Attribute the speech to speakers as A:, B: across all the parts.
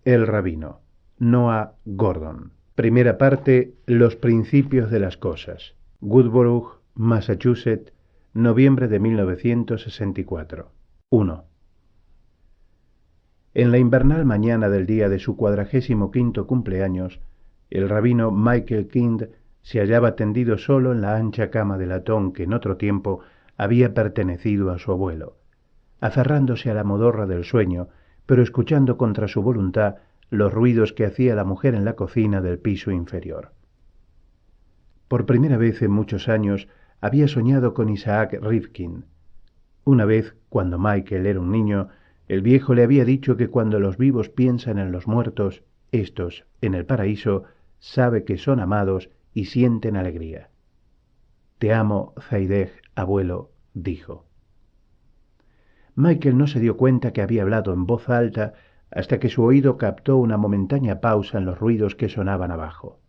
A: El rabino, Noah Gordon. Primera parte, Los principios de las cosas. Woodborough, Massachusetts, noviembre de 1964. 1. En la invernal mañana del día de su 45º cumpleaños, el rabino Michael Kind se hallaba tendido solo en la ancha cama de latón que en otro tiempo había pertenecido a su abuelo, aferrándose a la modorra del sueño, pero escuchando contra su voluntad los ruidos que hacía la mujer en la cocina del piso inferior. Por primera vez en muchos años había soñado con Isaac Rifkin. Una vez, cuando Michael era un niño, el viejo le había dicho que cuando los vivos piensan en los muertos, éstos, en el paraíso, sabe que son amados y sienten alegría. «Te amo, Zaideg, abuelo», dijo. Michael no se dio cuenta que había hablado en voz alta hasta que su oído captó una momentánea pausa en los ruidos que sonaban abajo.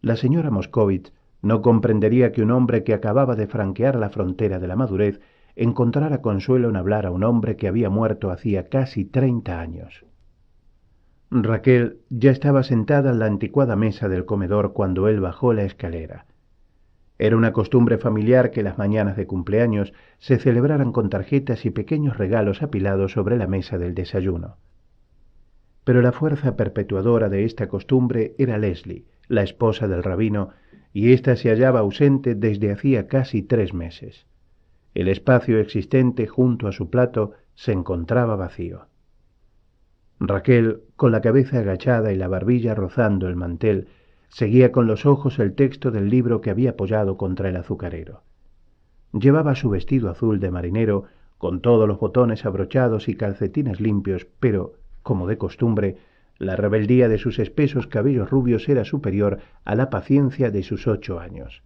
A: La señora Moscovitz no comprendería que un hombre que acababa de franquear la frontera de la madurez encontrara consuelo en hablar a un hombre que había muerto hacía casi 30 años. Raquel ya estaba sentada en la anticuada mesa del comedor cuando él bajó la escalera. Era una costumbre familiar que las mañanas de cumpleaños se celebraran con tarjetas y pequeños regalos apilados sobre la mesa del desayuno. Pero la fuerza perpetuadora de esta costumbre era Leslie, la esposa del rabino, y ésta se hallaba ausente desde hacía casi 3 meses. El espacio existente junto a su plato se encontraba vacío. Raquel, con la cabeza agachada y la barbilla rozando el mantel, seguía con los ojos el texto del libro que había apoyado contra el azucarero. Llevaba su vestido azul de marinero, con todos los botones abrochados y calcetines limpios, pero, como de costumbre, la rebeldía de sus espesos cabellos rubios era superior a la paciencia de sus 8 años.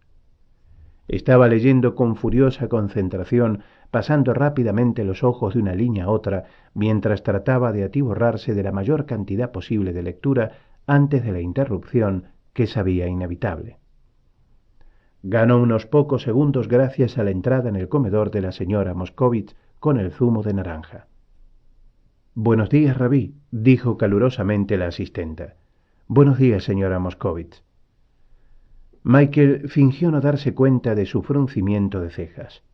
A: Estaba leyendo con furiosa concentración, pasando rápidamente los ojos de una línea a otra, mientras trataba de atiborrarse de la mayor cantidad posible de lectura antes de la interrupción que sabía inevitable. Ganó unos pocos segundos gracias a la entrada en el comedor de la señora Moscovitz con el zumo de naranja. «Buenos días, Rabí», dijo calurosamente la asistenta. «Buenos días, señora Moscovitz». Michael fingió no darse cuenta de su fruncimiento de cejas.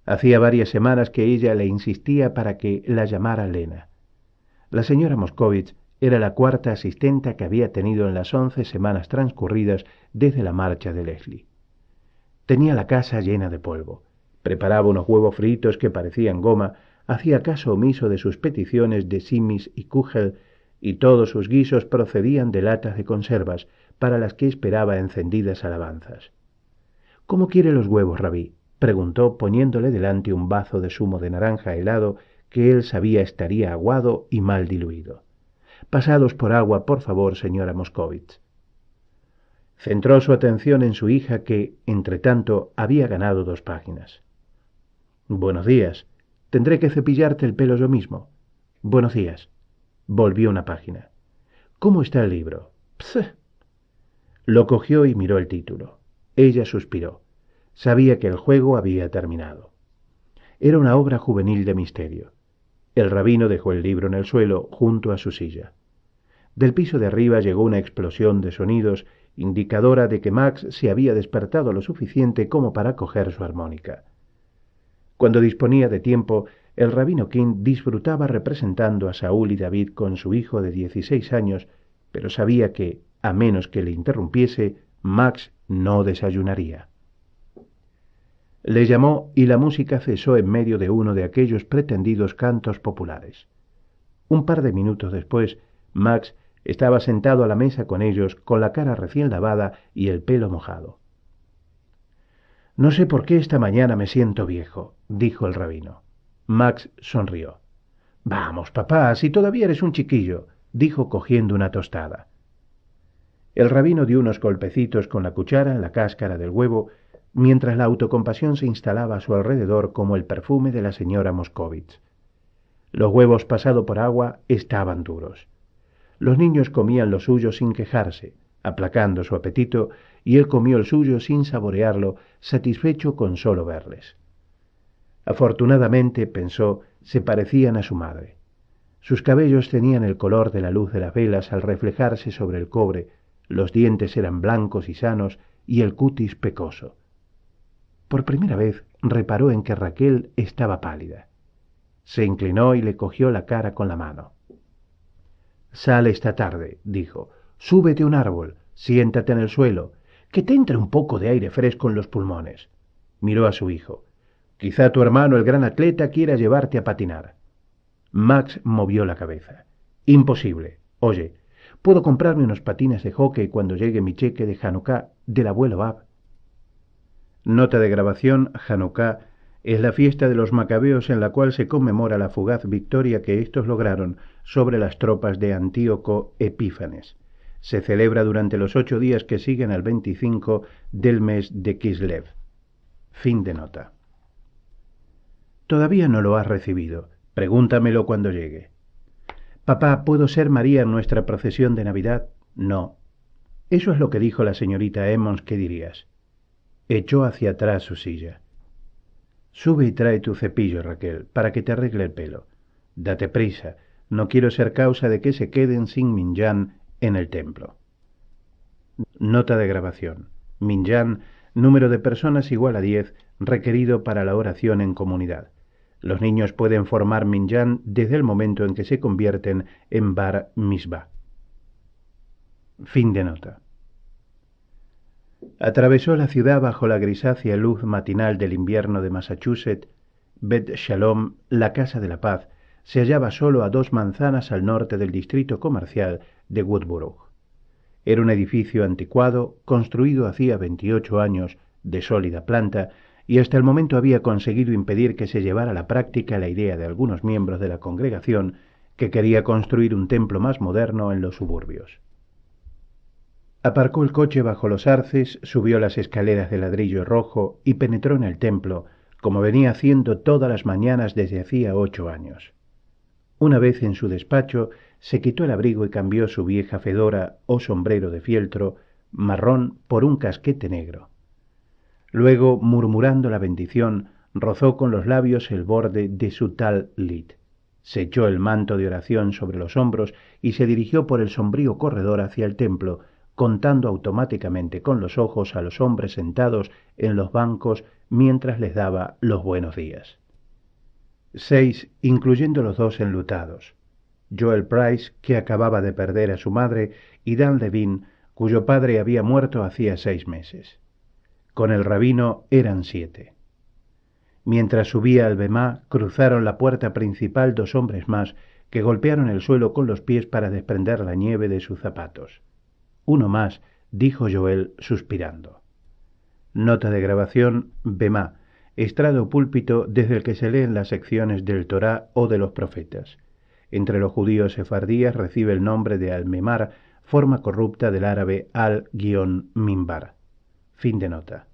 A: Hacía varias semanas que ella le insistía para que la llamara Lena. La señora Moscovitz era la 4ª asistenta que había tenido en las 11 semanas transcurridas desde la marcha de Leslie. Tenía la casa llena de polvo. Preparaba unos huevos fritos que parecían goma, hacía caso omiso de sus peticiones de simis y kugel, y todos sus guisos procedían de latas de conservas, para las que esperaba encendidas alabanzas. «¿Cómo quiere los huevos, Rabí?», preguntó poniéndole delante un bazo de zumo de naranja helado que él sabía estaría aguado y mal diluido. «Pasados por agua, por favor, señora Moscovitz». Centró su atención en su hija que, entretanto, había ganado 2 páginas. «Buenos días. Tendré que cepillarte el pelo yo mismo». «Buenos días». Volvió una página. «¿Cómo está el libro?» «Pss». Lo cogió y miró el título. Ella suspiró. Sabía que el juego había terminado. Era una obra juvenil de misterio. El rabino dejó el libro en el suelo, junto a su silla. Del piso de arriba llegó una explosión de sonidos, indicadora de que Max se había despertado lo suficiente como para coger su armónica. Cuando disponía de tiempo, el rabino King disfrutaba representando a Saúl y David con su hijo de 16 años, pero sabía que, a menos que le interrumpiese, Max no desayunaría. Le llamó y la música cesó en medio de uno de aquellos pretendidos cantos populares. Un par de minutos después, Max estaba sentado a la mesa con ellos, con la cara recién lavada y el pelo mojado. «No sé por qué esta mañana me siento viejo», dijo el rabino. Max sonrió. «Vamos, papá, si todavía eres un chiquillo», dijo cogiendo una tostada. El rabino dio unos golpecitos con la cuchara en la cáscara del huevo, mientras la autocompasión se instalaba a su alrededor como el perfume de la señora Moscovitz. Los huevos pasados por agua estaban duros. Los niños comían lo suyo sin quejarse, aplacando su apetito, y él comió el suyo sin saborearlo, satisfecho con solo verles. Afortunadamente, pensó, se parecían a su madre. Sus cabellos tenían el color de la luz de las velas al reflejarse sobre el cobre, los dientes eran blancos y sanos y el cutis pecoso. Por primera vez reparó en que Raquel estaba pálida. Se inclinó y le cogió la cara con la mano. «Sale esta tarde», dijo. «Súbete a un árbol, siéntate en el suelo, que te entre un poco de aire fresco en los pulmones». Miró a su hijo. «Quizá tu hermano, el gran atleta, quiera llevarte a patinar». Max movió la cabeza. «Imposible. Oye, puedo comprarme unos patines de hockey cuando llegue mi cheque de Hanukkah del abuelo Ab». Nota de grabación: Hanukkah es la fiesta de los macabeos en la cual se conmemora la fugaz victoria que éstos lograron sobre las tropas de Antíoco Epífanes. Se celebra durante los 8 días que siguen al 25 del mes de Kislev. Fin de nota. «Todavía no lo has recibido. Pregúntamelo cuando llegue». «Papá, ¿puedo ser María en nuestra procesión de Navidad?» «No». «Eso es lo que dijo la señorita Emmons, ¿qué dirías?» Echó hacia atrás su silla. «Sube y trae tu cepillo, Raquel, para que te arregle el pelo. Date prisa, no quiero ser causa de que se queden sin minyan en el templo». Nota de grabación. Minyan, número de personas igual a 10, requerido para la oración en comunidad. Los niños pueden formar minyan desde el momento en que se convierten en bar mitzvah. Fin de nota. Atravesó la ciudad bajo la grisácea luz matinal del invierno de Massachusetts. Bet Shalom, la Casa de la Paz, se hallaba solo a 2 manzanas al norte del distrito comercial de Woodborough. Era un edificio anticuado, construido hacía 28 años, de sólida planta, y hasta el momento había conseguido impedir que se llevara a la práctica la idea de algunos miembros de la congregación que quería construir un templo más moderno en los suburbios. Aparcó el coche bajo los arces, subió las escaleras de ladrillo rojo y penetró en el templo, como venía haciendo todas las mañanas desde hacía 8 años. Una vez en su despacho, se quitó el abrigo y cambió su vieja fedora o sombrero de fieltro marrón por un casquete negro. Luego, murmurando la bendición, rozó con los labios el borde de su tal-lit. Se echó el manto de oración sobre los hombros y se dirigió por el sombrío corredor hacia el templo, contando automáticamente con los ojos a los hombres sentados en los bancos mientras les daba los buenos días. 6, incluyendo los 2 enlutados. Joel Price, que acababa de perder a su madre, y Dan Levine, cuyo padre había muerto hacía 6 meses. Con el rabino eran 7. Mientras subía al Bemá, cruzaron la puerta principal 2 hombres más que golpearon el suelo con los pies para desprender la nieve de sus zapatos. «Uno más», dijo Joel, suspirando. Nota de grabación: Bemá, estrado o púlpito desde el que se leen las secciones del Torá o de los profetas. Entre los judíos sefardíes recibe el nombre de al-memar, forma corrupta del árabe al-mimbar. Fin de nota.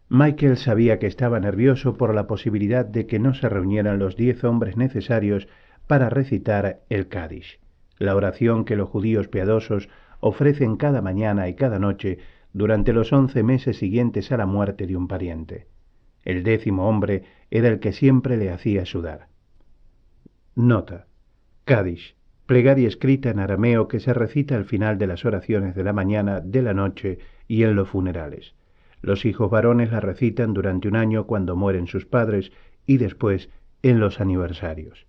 A: Michael sabía que estaba nervioso por la posibilidad de que no se reunieran los 10 hombres necesarios para recitar el Kadish, la oración que los judíos piadosos ofrecen cada mañana y cada noche durante los 11 meses siguientes a la muerte de un pariente. El 10º hombre era el que siempre le hacía sudar. Nota: Kadish, plegaria escrita en arameo que se recita al final de las oraciones de la mañana, de la noche y en los funerales. Los hijos varones la recitan durante un año cuando mueren sus padres y después en los aniversarios.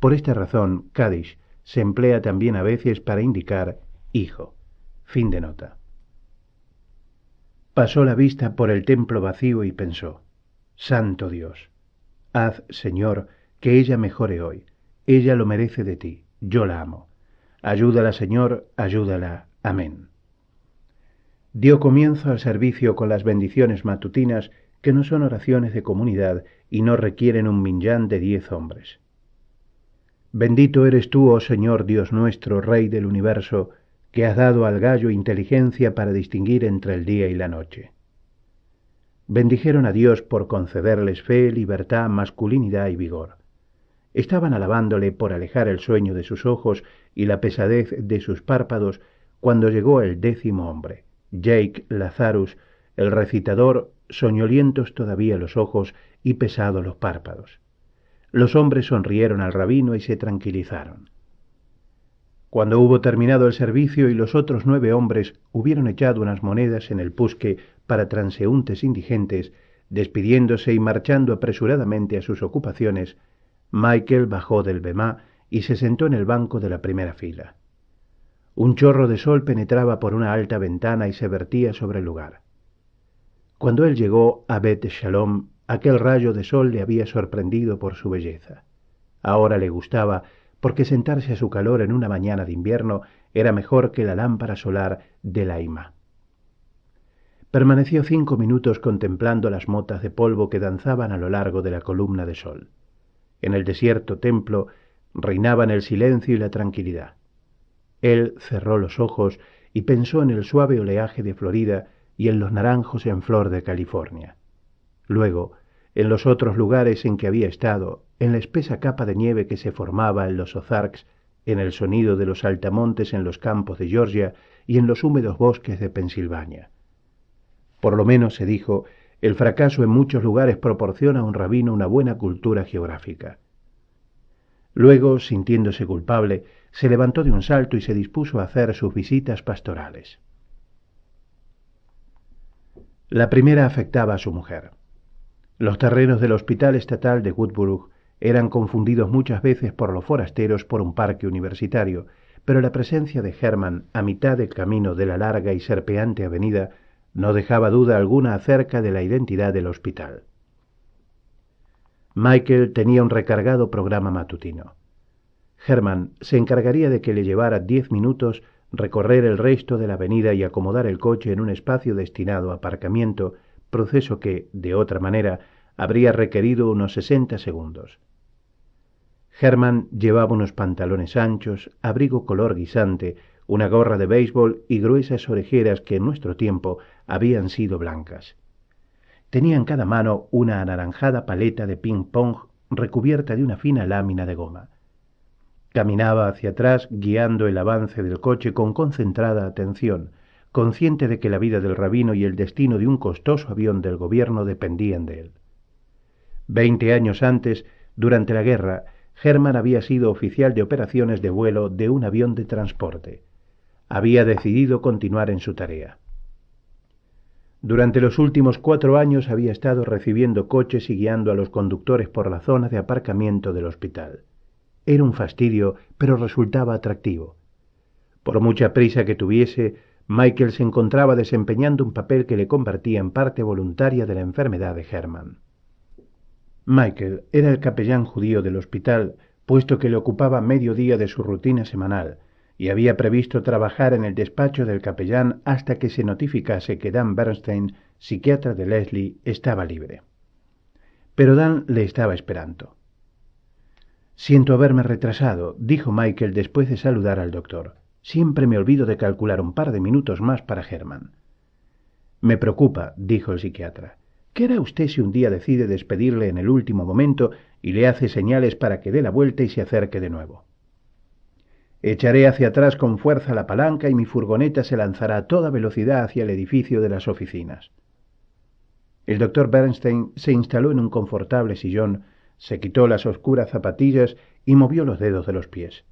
A: Por esta razón, Kadish se emplea también a veces para indicar hijo. Fin de nota. Pasó la vista por el templo vacío y pensó: Santo Dios, haz, Señor, que ella mejore hoy. Ella lo merece de ti, yo la amo. Ayúdala, Señor, ayúdala. Amén. Dio comienzo al servicio con las bendiciones matutinas, que no son oraciones de comunidad y no requieren un minyan de 10 hombres. Bendito eres tú, oh Señor Dios nuestro, Rey del universo, que has dado al gallo inteligencia para distinguir entre el día y la noche. Bendijeron a Dios por concederles fe, libertad, masculinidad y vigor. Estaban alabándole por alejar el sueño de sus ojos y la pesadez de sus párpados cuando llegó el 10º hombre, Jake Lazarus, el recitador, soñolientos todavía los ojos y pesados los párpados. Los hombres sonrieron al rabino y se tranquilizaron. Cuando hubo terminado el servicio y los otros 9 hombres hubieron echado unas monedas en el pusque para transeúntes indigentes, despidiéndose y marchando apresuradamente a sus ocupaciones, Michael bajó del bemá y se sentó en el banco de la primera fila. Un chorro de sol penetraba por una alta ventana y se vertía sobre el lugar. Cuando él llegó a Bet Shalom, aquel rayo de sol le había sorprendido por su belleza. Ahora le gustaba, porque sentarse a su calor en una mañana de invierno era mejor que la lámpara solar de la Ima. Permaneció 5 minutos contemplando las motas de polvo que danzaban a lo largo de la columna de sol. En el desierto templo reinaban el silencio y la tranquilidad. Él cerró los ojos y pensó en el suave oleaje de Florida y en los naranjos en flor de California. Luego, en los otros lugares en que había estado, en la espesa capa de nieve que se formaba en los Ozarks, en el sonido de los saltamontes en los campos de Georgia y en los húmedos bosques de Pensilvania. Por lo menos, se dijo, el fracaso en muchos lugares proporciona a un rabino una buena cultura geográfica. Luego, sintiéndose culpable, se levantó de un salto y se dispuso a hacer sus visitas pastorales. La primera afectaba a su mujer. Los terrenos del Hospital Estatal de Woodborough eran confundidos muchas veces por los forasteros por un parque universitario, pero la presencia de Hermann a mitad del camino de la larga y serpeante avenida no dejaba duda alguna acerca de la identidad del hospital. Michael tenía un recargado programa matutino. Hermann se encargaría de que le llevara 10 minutos recorrer el resto de la avenida y acomodar el coche en un espacio destinado a aparcamiento, proceso que, de otra manera, habría requerido unos 60 segundos. Hermann llevaba unos pantalones anchos, abrigo color guisante, una gorra de béisbol y gruesas orejeras que en nuestro tiempo habían sido blancas. Tenía en cada mano una anaranjada paleta de ping-pong recubierta de una fina lámina de goma. Caminaba hacia atrás guiando el avance del coche con concentrada atención, consciente de que la vida del rabino y el destino de un costoso avión del gobierno dependían de él. 20 años antes, durante la guerra, Hermann había sido oficial de operaciones de vuelo de un avión de transporte. Había decidido continuar en su tarea. Durante los últimos 4 años había estado recibiendo coches y guiando a los conductores por la zona de aparcamiento del hospital. Era un fastidio, pero resultaba atractivo. Por mucha prisa que tuviese, Michael se encontraba desempeñando un papel que le convertía en parte voluntaria de la enfermedad de Hermann. Michael era el capellán judío del hospital, puesto que le ocupaba medio día de su rutina semanal, y había previsto trabajar en el despacho del capellán hasta que se notificase que Dan Bernstein, psiquiatra de Leslie, estaba libre. Pero Dan le estaba esperando. «Siento haberme retrasado», dijo Michael después de saludar al doctor. «Siempre me olvido de calcular un par de minutos más para Hermann». «Me preocupa», dijo el psiquiatra. «¿Qué hará usted si un día decide despedirle en el último momento y le hace señales para que dé la vuelta y se acerque de nuevo?» «Echaré hacia atrás con fuerza la palanca y mi furgoneta se lanzará a toda velocidad hacia el edificio de las oficinas». El doctor Bernstein se instaló en un confortable sillón, se quitó las oscuras zapatillas y movió los dedos de los pies.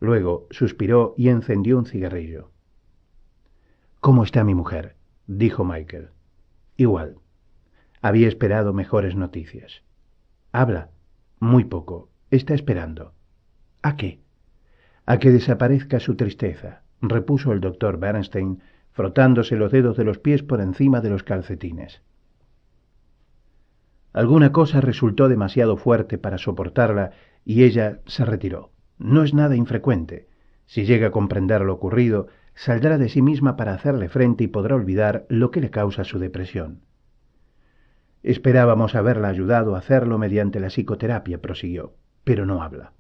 A: Luego suspiró y encendió un cigarrillo. «¿Cómo está mi mujer?», dijo Michael. «Igual. Había esperado mejores noticias». «Habla». «Muy poco. Está esperando». «¿A qué?». «A que desaparezca su tristeza», repuso el doctor Bernstein, frotándose los dedos de los pies por encima de los calcetines. Alguna cosa resultó demasiado fuerte para soportarla y ella se retiró. No es nada infrecuente. Si llega a comprender lo ocurrido, saldrá de sí misma para hacerle frente y podrá olvidar lo que le causa su depresión. «Esperábamos haberla ayudado a hacerlo mediante la psicoterapia», prosiguió, «pero no habla.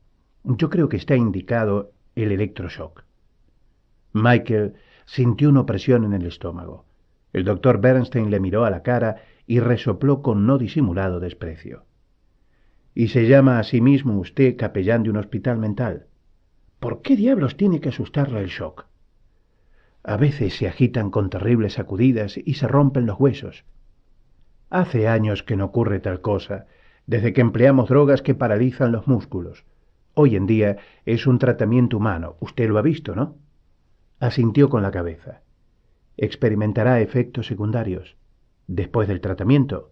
A: Yo creo que está indicado el electroshock». Michael sintió una opresión en el estómago. El doctor Bernstein le miró a la cara y resopló con no disimulado desprecio. «¿Y se llama a sí mismo usted capellán de un hospital mental? ¿Por qué diablos tiene que asustarla el shock? A veces se agitan con terribles sacudidas y se rompen los huesos». «Hace años que no ocurre tal cosa. desde que empleamos drogas que paralizan los músculos. Hoy en día es un tratamiento humano. Usted lo ha visto, ¿no? Asintió con la cabeza. Experimentará efectos secundarios. Después del tratamiento,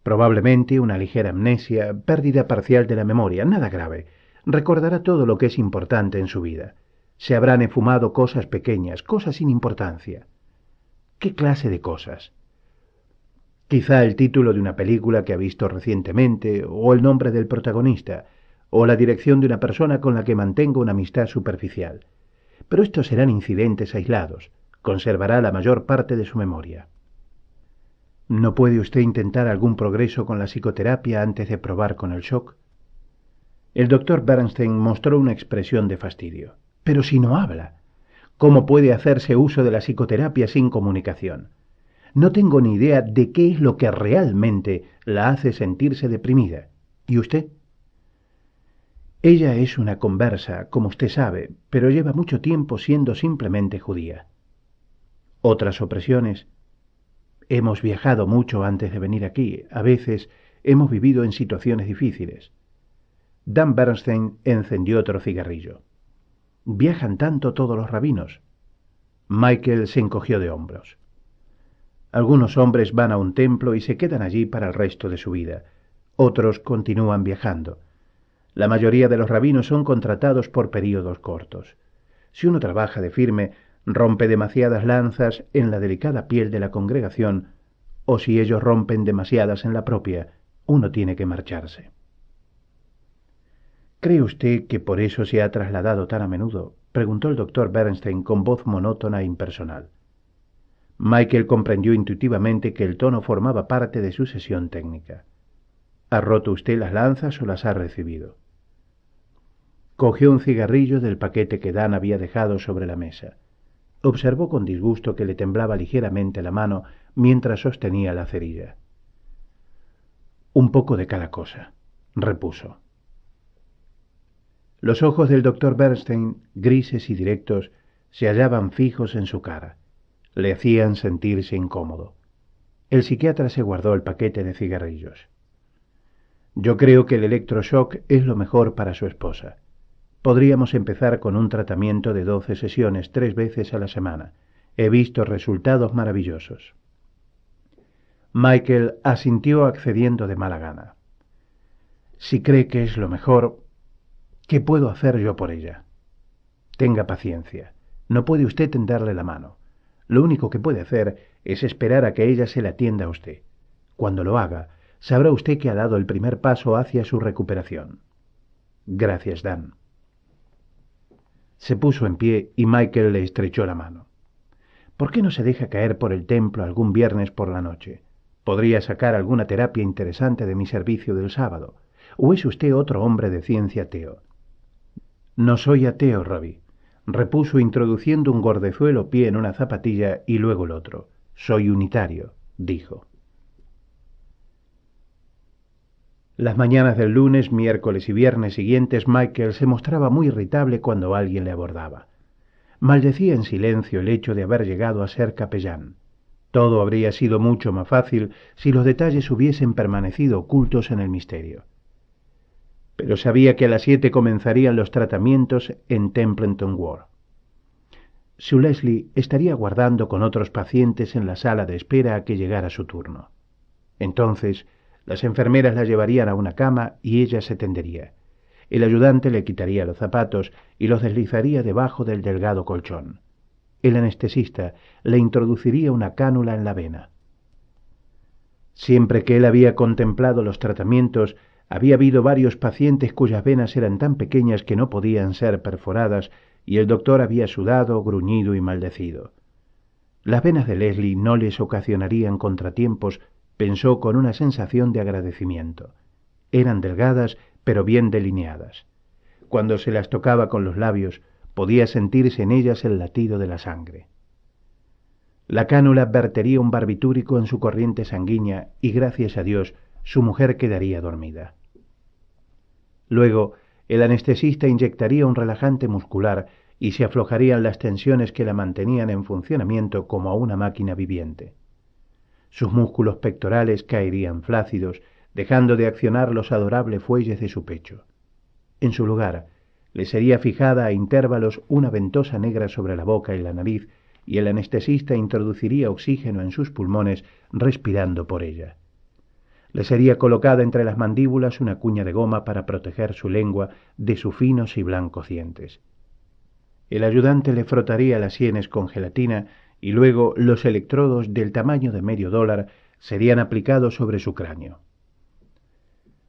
A: probablemente una ligera amnesia, pérdida parcial de la memoria, nada grave. Recordará todo lo que es importante en su vida. Se habrán esfumado cosas pequeñas, cosas sin importancia. ¿Qué clase de cosas? Quizá el título de una película que ha visto recientemente, o el nombre del protagonista, o la dirección de una persona con la que mantengo una amistad superficial. Pero estos serán incidentes aislados. Conservará la mayor parte de su memoria. ¿No puede usted intentar algún progreso con la psicoterapia antes de probar con el shock? El doctor Bernstein mostró una expresión de fastidio. Pero si no habla, ¿cómo puede hacerse uso de la psicoterapia sin comunicación? No tengo ni idea de qué es lo que realmente la hace sentirse deprimida. ¿Y usted? Ella es una conversa, como usted sabe, pero lleva mucho tiempo siendo simplemente judía. Otras opresiones. Hemos viajado mucho antes de venir aquí. A veces hemos vivido en situaciones difíciles. Dan Bernstein encendió otro cigarrillo. ¿Viajan tanto todos los rabinos? Michael se encogió de hombros. Algunos hombres van a un templo y se quedan allí para el resto de su vida. Otros continúan viajando. La mayoría de los rabinos son contratados por períodos cortos. Si uno trabaja de firme, rompe demasiadas lanzas en la delicada piel de la congregación, o si ellos rompen demasiadas en la propia, uno tiene que marcharse. ¿Cree usted que por eso se ha trasladado tan a menudo?, preguntó el doctor Bernstein con voz monótona e impersonal. Michael comprendió intuitivamente que el tono formaba parte de su sesión técnica. ¿Ha roto usted las lanzas o las ha recibido? Cogió un cigarrillo del paquete que Dan había dejado sobre la mesa. Observó con disgusto que le temblaba ligeramente la mano mientras sostenía la cerilla. Un poco de cada cosa, repuso. Los ojos del doctor Bernstein, grises y directos, se hallaban fijos en su cara. Le hacían sentirse incómodo. El psiquiatra se guardó el paquete de cigarrillos. Yo creo que el electroshock es lo mejor para su esposa. Podríamos empezar con un tratamiento de 12 sesiones 3 veces a la semana. He visto resultados maravillosos. Michael asintió accediendo de mala gana. Si cree que es lo mejor, ¿qué puedo hacer yo por ella? Tenga paciencia. No puede usted tenderle la mano. Lo único que puede hacer es esperar a que ella se le atienda a usted. Cuando lo haga, sabrá usted que ha dado el primer paso hacia su recuperación. Gracias, Dan. Se puso en pie y Michael le estrechó la mano. ¿Por qué no se deja caer por el templo algún viernes por la noche? Podría sacar alguna terapia interesante de mi servicio del sábado. ¿O es usted otro hombre de ciencia ateo? No soy ateo, Robbie, repuso introduciendo un gordezuelo pie en una zapatilla y luego el otro. Soy unitario, dijo. Las mañanas del lunes, miércoles y viernes siguientes, Michael se mostraba muy irritable cuando alguien le abordaba. Maldecía en silencio el hecho de haber llegado a ser capellán. Todo habría sido mucho más fácil si los detalles hubiesen permanecido ocultos en el misterio. Pero sabía que a las 7 comenzarían los tratamientos en Templeton Ward. Sue Leslie estaría aguardando con otros pacientes en la sala de espera a que llegara su turno. Entonces, las enfermeras la llevarían a una cama y ella se tendería. El ayudante le quitaría los zapatos y los deslizaría debajo del delgado colchón. El anestesista le introduciría una cánula en la vena. Siempre que él había contemplado los tratamientos, había habido varios pacientes cuyas venas eran tan pequeñas que no podían ser perforadas, y el doctor había sudado, gruñido y maldecido. Las venas de Leslie no les ocasionarían contratiempos, pensó con una sensación de agradecimiento. Eran delgadas, pero bien delineadas. Cuando se las tocaba con los labios, podía sentirse en ellas el latido de la sangre. La cánula vertería un barbitúrico en su corriente sanguínea y, gracias a Dios, su mujer quedaría dormida. Luego, el anestesista inyectaría un relajante muscular y se aflojarían las tensiones que la mantenían en funcionamiento como a una máquina viviente. Sus músculos pectorales caerían flácidos, dejando de accionar los adorables fuelles de su pecho. En su lugar, le sería fijada a intervalos una ventosa negra sobre la boca y la nariz, y el anestesista introduciría oxígeno en sus pulmones respirando por ella. Le sería colocada entre las mandíbulas una cuña de goma para proteger su lengua de sus finos y blancos dientes. El ayudante le frotaría las sienes con gelatina y luego los electrodos del tamaño de $0,5 serían aplicados sobre su cráneo.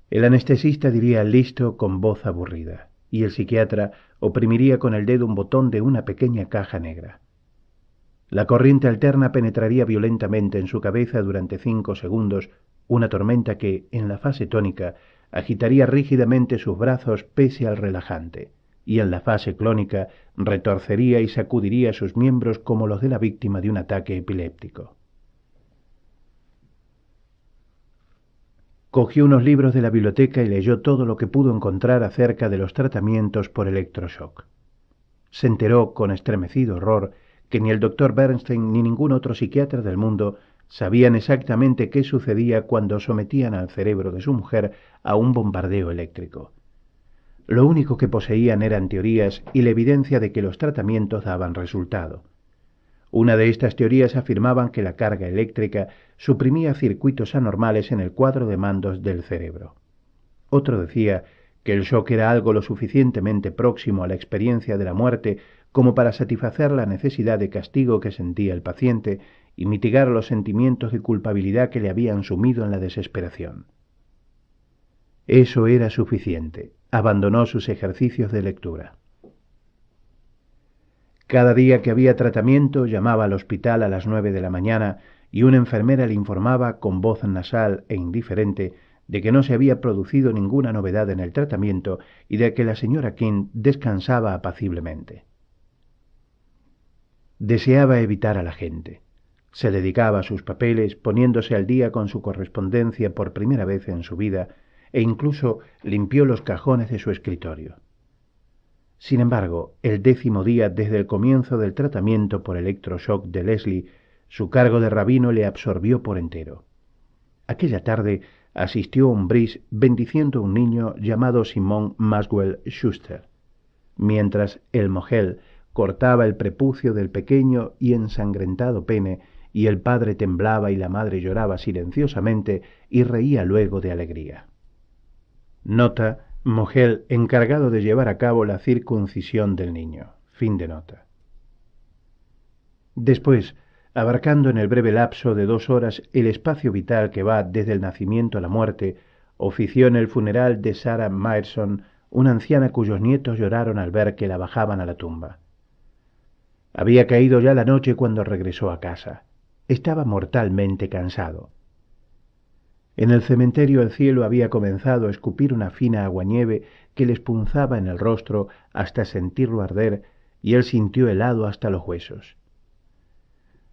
A: El anestesista diría listo con voz aburrida, y el psiquiatra oprimiría con el dedo un botón de una pequeña caja negra. La corriente alterna penetraría violentamente en su cabeza durante 5 segundos, una tormenta que, en la fase tónica, agitaría rígidamente sus brazos pese al relajante, y en la fase clónica retorcería y sacudiría sus miembros como los de la víctima de un ataque epiléptico. Cogió unos libros de la biblioteca y leyó todo lo que pudo encontrar acerca de los tratamientos por electroshock. Se enteró con estremecido horror que ni el doctor Bernstein ni ningún otro psiquiatra del mundo sabían exactamente qué sucedía cuando sometían al cerebro de su mujer a un bombardeo eléctrico. Lo único que poseían eran teorías y la evidencia de que los tratamientos daban resultado. Una de estas teorías afirmaban que la carga eléctrica suprimía circuitos anormales en el cuadro de mandos del cerebro. Otro decía que el shock era algo lo suficientemente próximo a la experiencia de la muerte como para satisfacer la necesidad de castigo que sentía el paciente y mitigar los sentimientos de culpabilidad que le habían sumido en la desesperación. Eso era suficiente. Abandonó sus ejercicios de lectura. Cada día que había tratamiento llamaba al hospital a las 9 de la mañana y una enfermera le informaba con voz nasal e indiferente de que no se había producido ninguna novedad en el tratamiento y de que la señora King descansaba apaciblemente. Deseaba evitar a la gente. Se dedicaba a sus papeles, poniéndose al día con su correspondencia por primera vez en su vida, e incluso limpió los cajones de su escritorio. Sin embargo, el 10º día desde el comienzo del tratamiento por electroshock de Leslie, su cargo de rabino le absorbió por entero. Aquella tarde asistió a un bris bendiciendo a un niño llamado Simon Maxwell Schuster, mientras el mogel cortaba el prepucio del pequeño y ensangrentado pene, y el padre temblaba y la madre lloraba silenciosamente y reía luego de alegría. Nota: mogel encargado de llevar a cabo la circuncisión del niño. Fin de nota. Después, abarcando en el breve lapso de 2 horas el espacio vital que va desde el nacimiento a la muerte, ofició en el funeral de Sarah Myerson, una anciana cuyos nietos lloraron al ver que la bajaban a la tumba. Había caído ya la noche cuando regresó a casa. Estaba mortalmente cansado. En el cementerio el cielo había comenzado a escupir una fina aguanieve que les punzaba en el rostro hasta sentirlo arder, y él sintió helado hasta los huesos.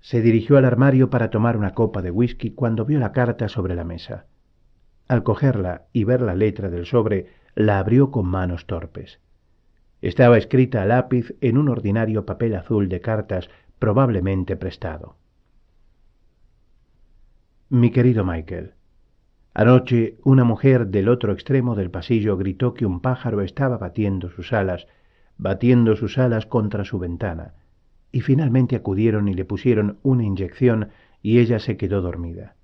A: Se dirigió al armario para tomar una copa de whisky cuando vio la carta sobre la mesa. Al cogerla y ver la letra del sobre, la abrió con manos torpes. Estaba escrita a lápiz en un ordinario papel azul de cartas, probablemente prestado. Mi querido Michael, anoche una mujer del otro extremo del pasillo gritó que un pájaro estaba batiendo sus alas contra su ventana, y finalmente acudieron y le pusieron una inyección y ella se quedó dormida.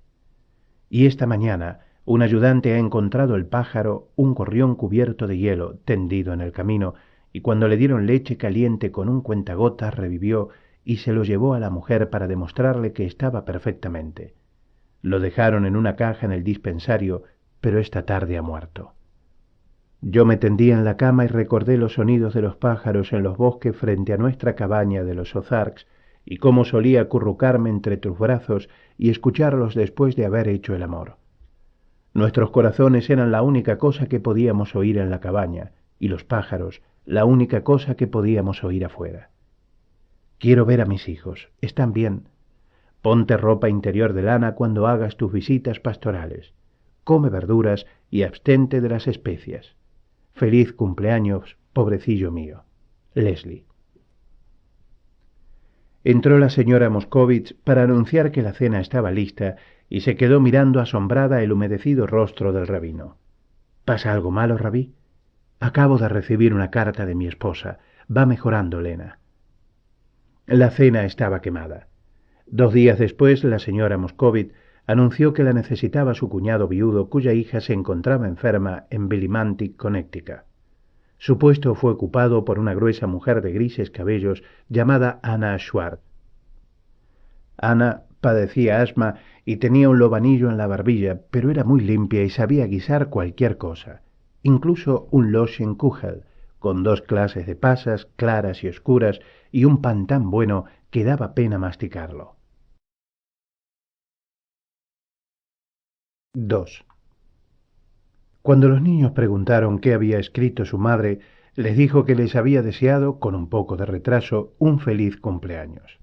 A: Y esta mañana un ayudante ha encontrado el pájaro, un gorrión cubierto de hielo, tendido en el camino, y cuando le dieron leche caliente con un cuentagotas revivió y se lo llevó a la mujer para demostrarle que estaba perfectamente. Lo dejaron en una caja en el dispensario, pero esta tarde ha muerto. Yo me tendí en la cama y recordé los sonidos de los pájaros en los bosques frente a nuestra cabaña de los Ozarks, y cómo solía acurrucarme entre tus brazos y escucharlos después de haber hecho el amor. Nuestros corazones eran la única cosa que podíamos oír en la cabaña, y los pájaros la única cosa que podíamos oír afuera. Quiero ver a mis hijos. Están bien. Ponte ropa interior de lana cuando hagas tus visitas pastorales. Come verduras y abstente de las especias. Feliz cumpleaños, pobrecillo mío. Leslie. Entró la señora Moscovitz para anunciar que la cena estaba lista y se quedó mirando asombrada el humedecido rostro del rabino. ¿Pasa algo malo, rabí? Acabo de recibir una carta de mi esposa. Va mejorando, Lena. La cena estaba quemada. 2 días después, la señora Moscovitz anunció que la necesitaba su cuñado viudo, cuya hija se encontraba enferma en Billimantic, Connecticut. Su puesto fue ocupado por una gruesa mujer de grises cabellos llamada Anna Schwartz. Anna padecía asma y tenía un lobanillo en la barbilla, pero era muy limpia y sabía guisar cualquier cosa, incluso un Loschenkugel, con 2 clases de pasas, claras y oscuras, y un pan tan bueno que daba pena masticarlo. 2. Cuando los niños preguntaron qué había escrito su madre, les dijo que les había deseado, con un poco de retraso, un feliz cumpleaños.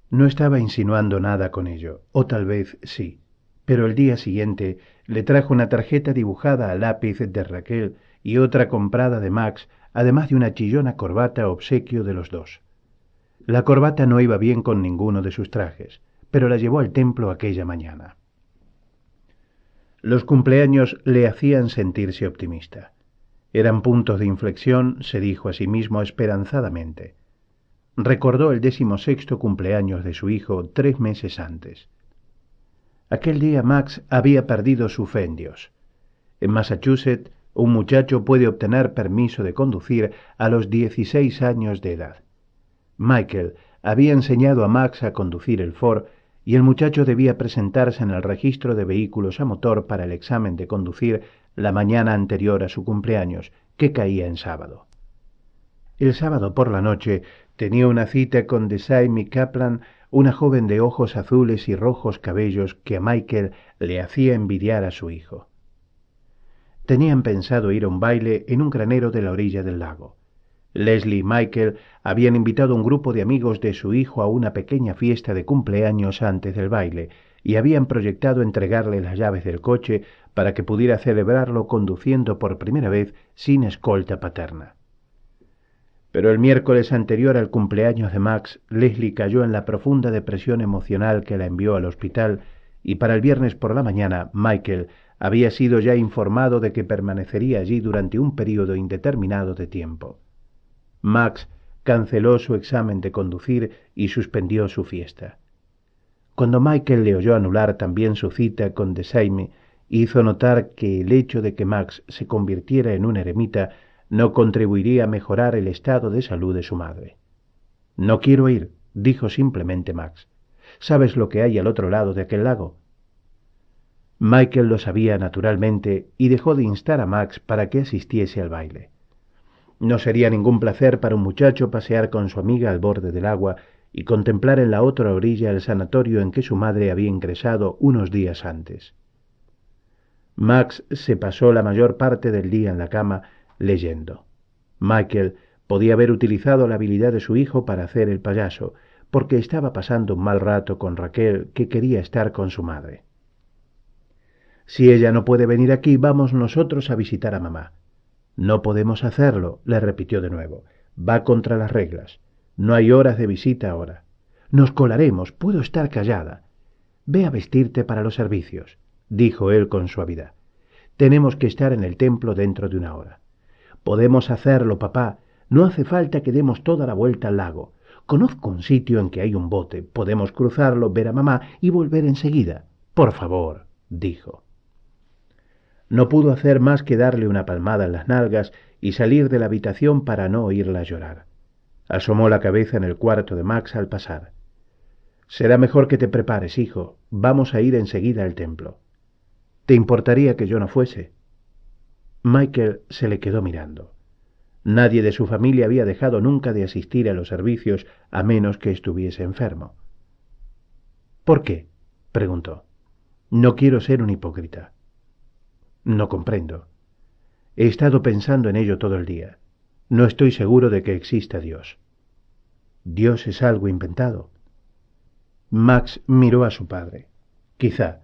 A: No estaba insinuando nada con ello, o tal vez sí, pero el día siguiente le trajo una tarjeta dibujada a lápiz de Raquel y otra comprada de Max, además de una chillona corbata obsequio de los dos. La corbata no iba bien con ninguno de sus trajes, pero la llevó al templo aquella mañana. Los cumpleaños le hacían sentirse optimista. Eran puntos de inflexión, se dijo a sí mismo esperanzadamente. Recordó el 16º cumpleaños de su hijo 3 meses antes. Aquel día Max había perdido su fe en Dios. En Massachusetts, un muchacho puede obtener permiso de conducir a los 16 años de edad. Michael había enseñado a Max a conducir el Ford y el muchacho debía presentarse en el registro de vehículos a motor para el examen de conducir la mañana anterior a su cumpleaños, que caía en sábado. El sábado por la noche tenía una cita con Desaimi Kaplan, una joven de ojos azules y rojos cabellos que a Michael le hacía envidiar a su hijo. Tenían pensado ir a un baile en un granero de la orilla del lago. Leslie y Michael habían invitado a un grupo de amigos de su hijo a una pequeña fiesta de cumpleaños antes del baile y habían proyectado entregarle las llaves del coche para que pudiera celebrarlo conduciendo por primera vez sin escolta paterna. Pero el miércoles anterior al cumpleaños de Max, Leslie cayó en la profunda depresión emocional que la envió al hospital y para el viernes por la mañana Michael había sido ya informado de que permanecería allí durante un período indeterminado de tiempo. Max canceló su examen de conducir y suspendió su fiesta. Cuando Michael le oyó anular también su cita con Desaimi, hizo notar que el hecho de que Max se convirtiera en un eremita no contribuiría a mejorar el estado de salud de su madre. «No quiero ir», dijo simplemente Max. «¿Sabes lo que hay al otro lado de aquel lago?» Michael lo sabía naturalmente y dejó de instar a Max para que asistiese al baile. No sería ningún placer para un muchacho pasear con su amiga al borde del agua y contemplar en la otra orilla el sanatorio en que su madre había ingresado unos días antes. Max se pasó la mayor parte del día en la cama leyendo. Michael podía haber utilizado la habilidad de su hijo para hacer el payaso, porque estaba pasando un mal rato con Raquel, que quería estar con su madre. «Si ella no puede venir aquí, vamos nosotros a visitar a mamá». «No podemos hacerlo», le repitió de nuevo. «Va contra las reglas. No hay horas de visita ahora. Nos colaremos, puedo estar callada. Ve a vestirte para los servicios», dijo él con suavidad. «Tenemos que estar en el templo dentro de una hora». «Podemos hacerlo, papá. No hace falta que demos toda la vuelta al lago. Conozco un sitio en que hay un bote. Podemos cruzarlo, ver a mamá y volver enseguida». «Por favor», dijo. No pudo hacer más que darle una palmada en las nalgas y salir de la habitación para no oírla llorar. Asomó la cabeza en el cuarto de Max al pasar. «Será mejor que te prepares, hijo. Vamos a ir enseguida al templo». «¿Te importaría que yo no fuese?» Michael se le quedó mirando. Nadie de su familia había dejado nunca de asistir a los servicios a menos que estuviese enfermo. «¿Por qué?», preguntó. «No quiero ser un hipócrita». «No comprendo. He estado pensando en ello todo el día. No estoy seguro de que exista Dios». «¿Dios es algo inventado?» Max miró a su padre. «Quizá.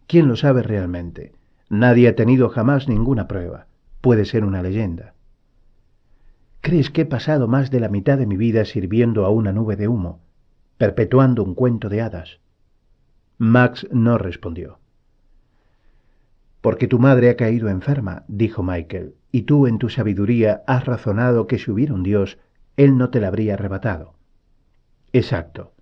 A: ¿Quién lo sabe realmente? Nadie ha tenido jamás ninguna prueba. Puede ser una leyenda». «¿Crees que he pasado más de la mitad de mi vida sirviendo a una nube de humo? perpetuando un cuento de hadas. Max no respondió. Porque tu madre ha caído enferma, dijo Michael, y tú en tu sabiduría has razonado que si hubiera un Dios, él no te la habría arrebatado. Exacto.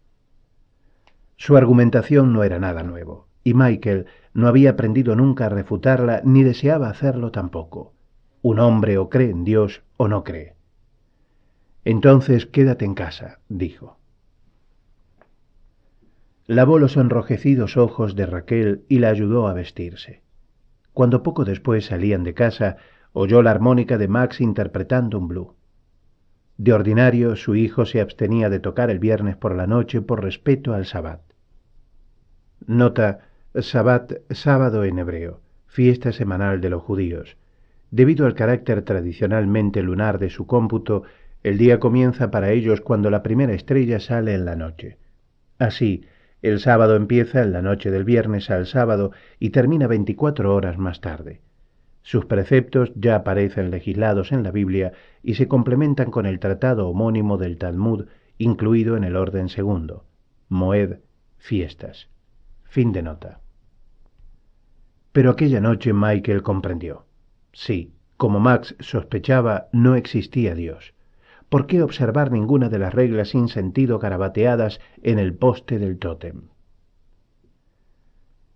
A: Su argumentación no era nada nuevo, y Michael no había aprendido nunca a refutarla ni deseaba hacerlo tampoco. Un hombre o cree en Dios o no cree. Entonces quédate en casa, dijo. Lavó los enrojecidos ojos de Raquel y la ayudó a vestirse. Cuando poco después salían de casa, oyó la armónica de Max interpretando un blues. De ordinario, su hijo se abstenía de tocar el viernes por la noche por respeto al Sabbat. Nota: Sabbat, sábado en hebreo, fiesta semanal de los judíos. Debido al carácter tradicionalmente lunar de su cómputo, el día comienza para ellos cuando la primera estrella sale en la noche. Así, el sábado empieza en la noche del viernes al sábado y termina 24 horas más tarde. Sus preceptos ya aparecen legislados en la Biblia y se complementan con el tratado homónimo del Talmud, incluido en el orden segundo. Moed, fiestas. Fin de nota. Pero aquella noche Michael comprendió. Sí, como Max sospechaba, no existía Dios. ¿Por qué observar ninguna de las reglas sin sentido garabateadas en el poste del tótem?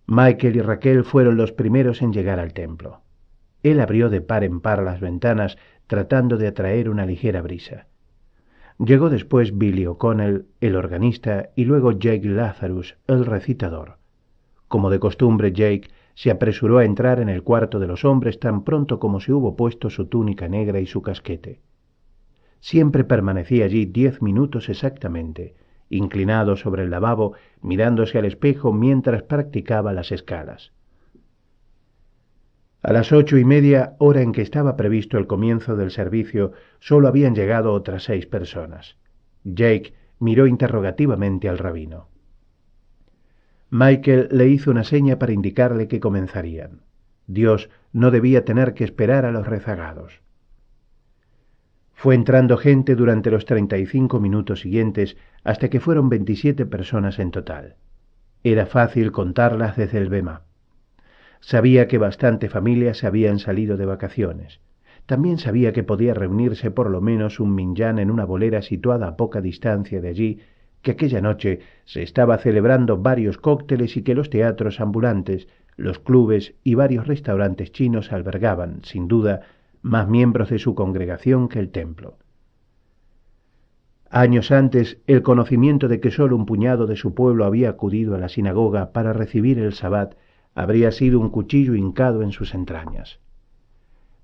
A: Michael y Raquel fueron los primeros en llegar al templo. Él abrió de par en par las ventanas, tratando de atraer una ligera brisa. Llegó después Billy O'Connell, el organista, y luego Jake Lazarus, el recitador. Como de costumbre, Jake se apresuró a entrar en el cuarto de los hombres tan pronto como se hubo puesto su túnica negra y su casquete. Siempre permanecía allí 10 minutos exactamente, inclinado sobre el lavabo, mirándose al espejo mientras practicaba las escalas. A las 8:30, hora en que estaba previsto el comienzo del servicio, solo habían llegado otras 6 personas. Jake miró interrogativamente al rabino. Michael le hizo una seña para indicarle que comenzarían. Dios no debía tener que esperar a los rezagados. Fue entrando gente durante los 35 minutos siguientes hasta que fueron 27 personas en total. Era fácil contarlas desde el bemá. Sabía que bastante familias se habían salido de vacaciones. También sabía que podía reunirse por lo menos un minyan en una bolera situada a poca distancia de allí, que aquella noche se estaba celebrando varios cócteles y que los teatros ambulantes, los clubes y varios restaurantes chinos albergaban, sin duda, más miembros de su congregación que el templo. Años antes, el conocimiento de que solo un puñado de su pueblo había acudido a la sinagoga para recibir el Sabbat habría sido un cuchillo hincado en sus entrañas.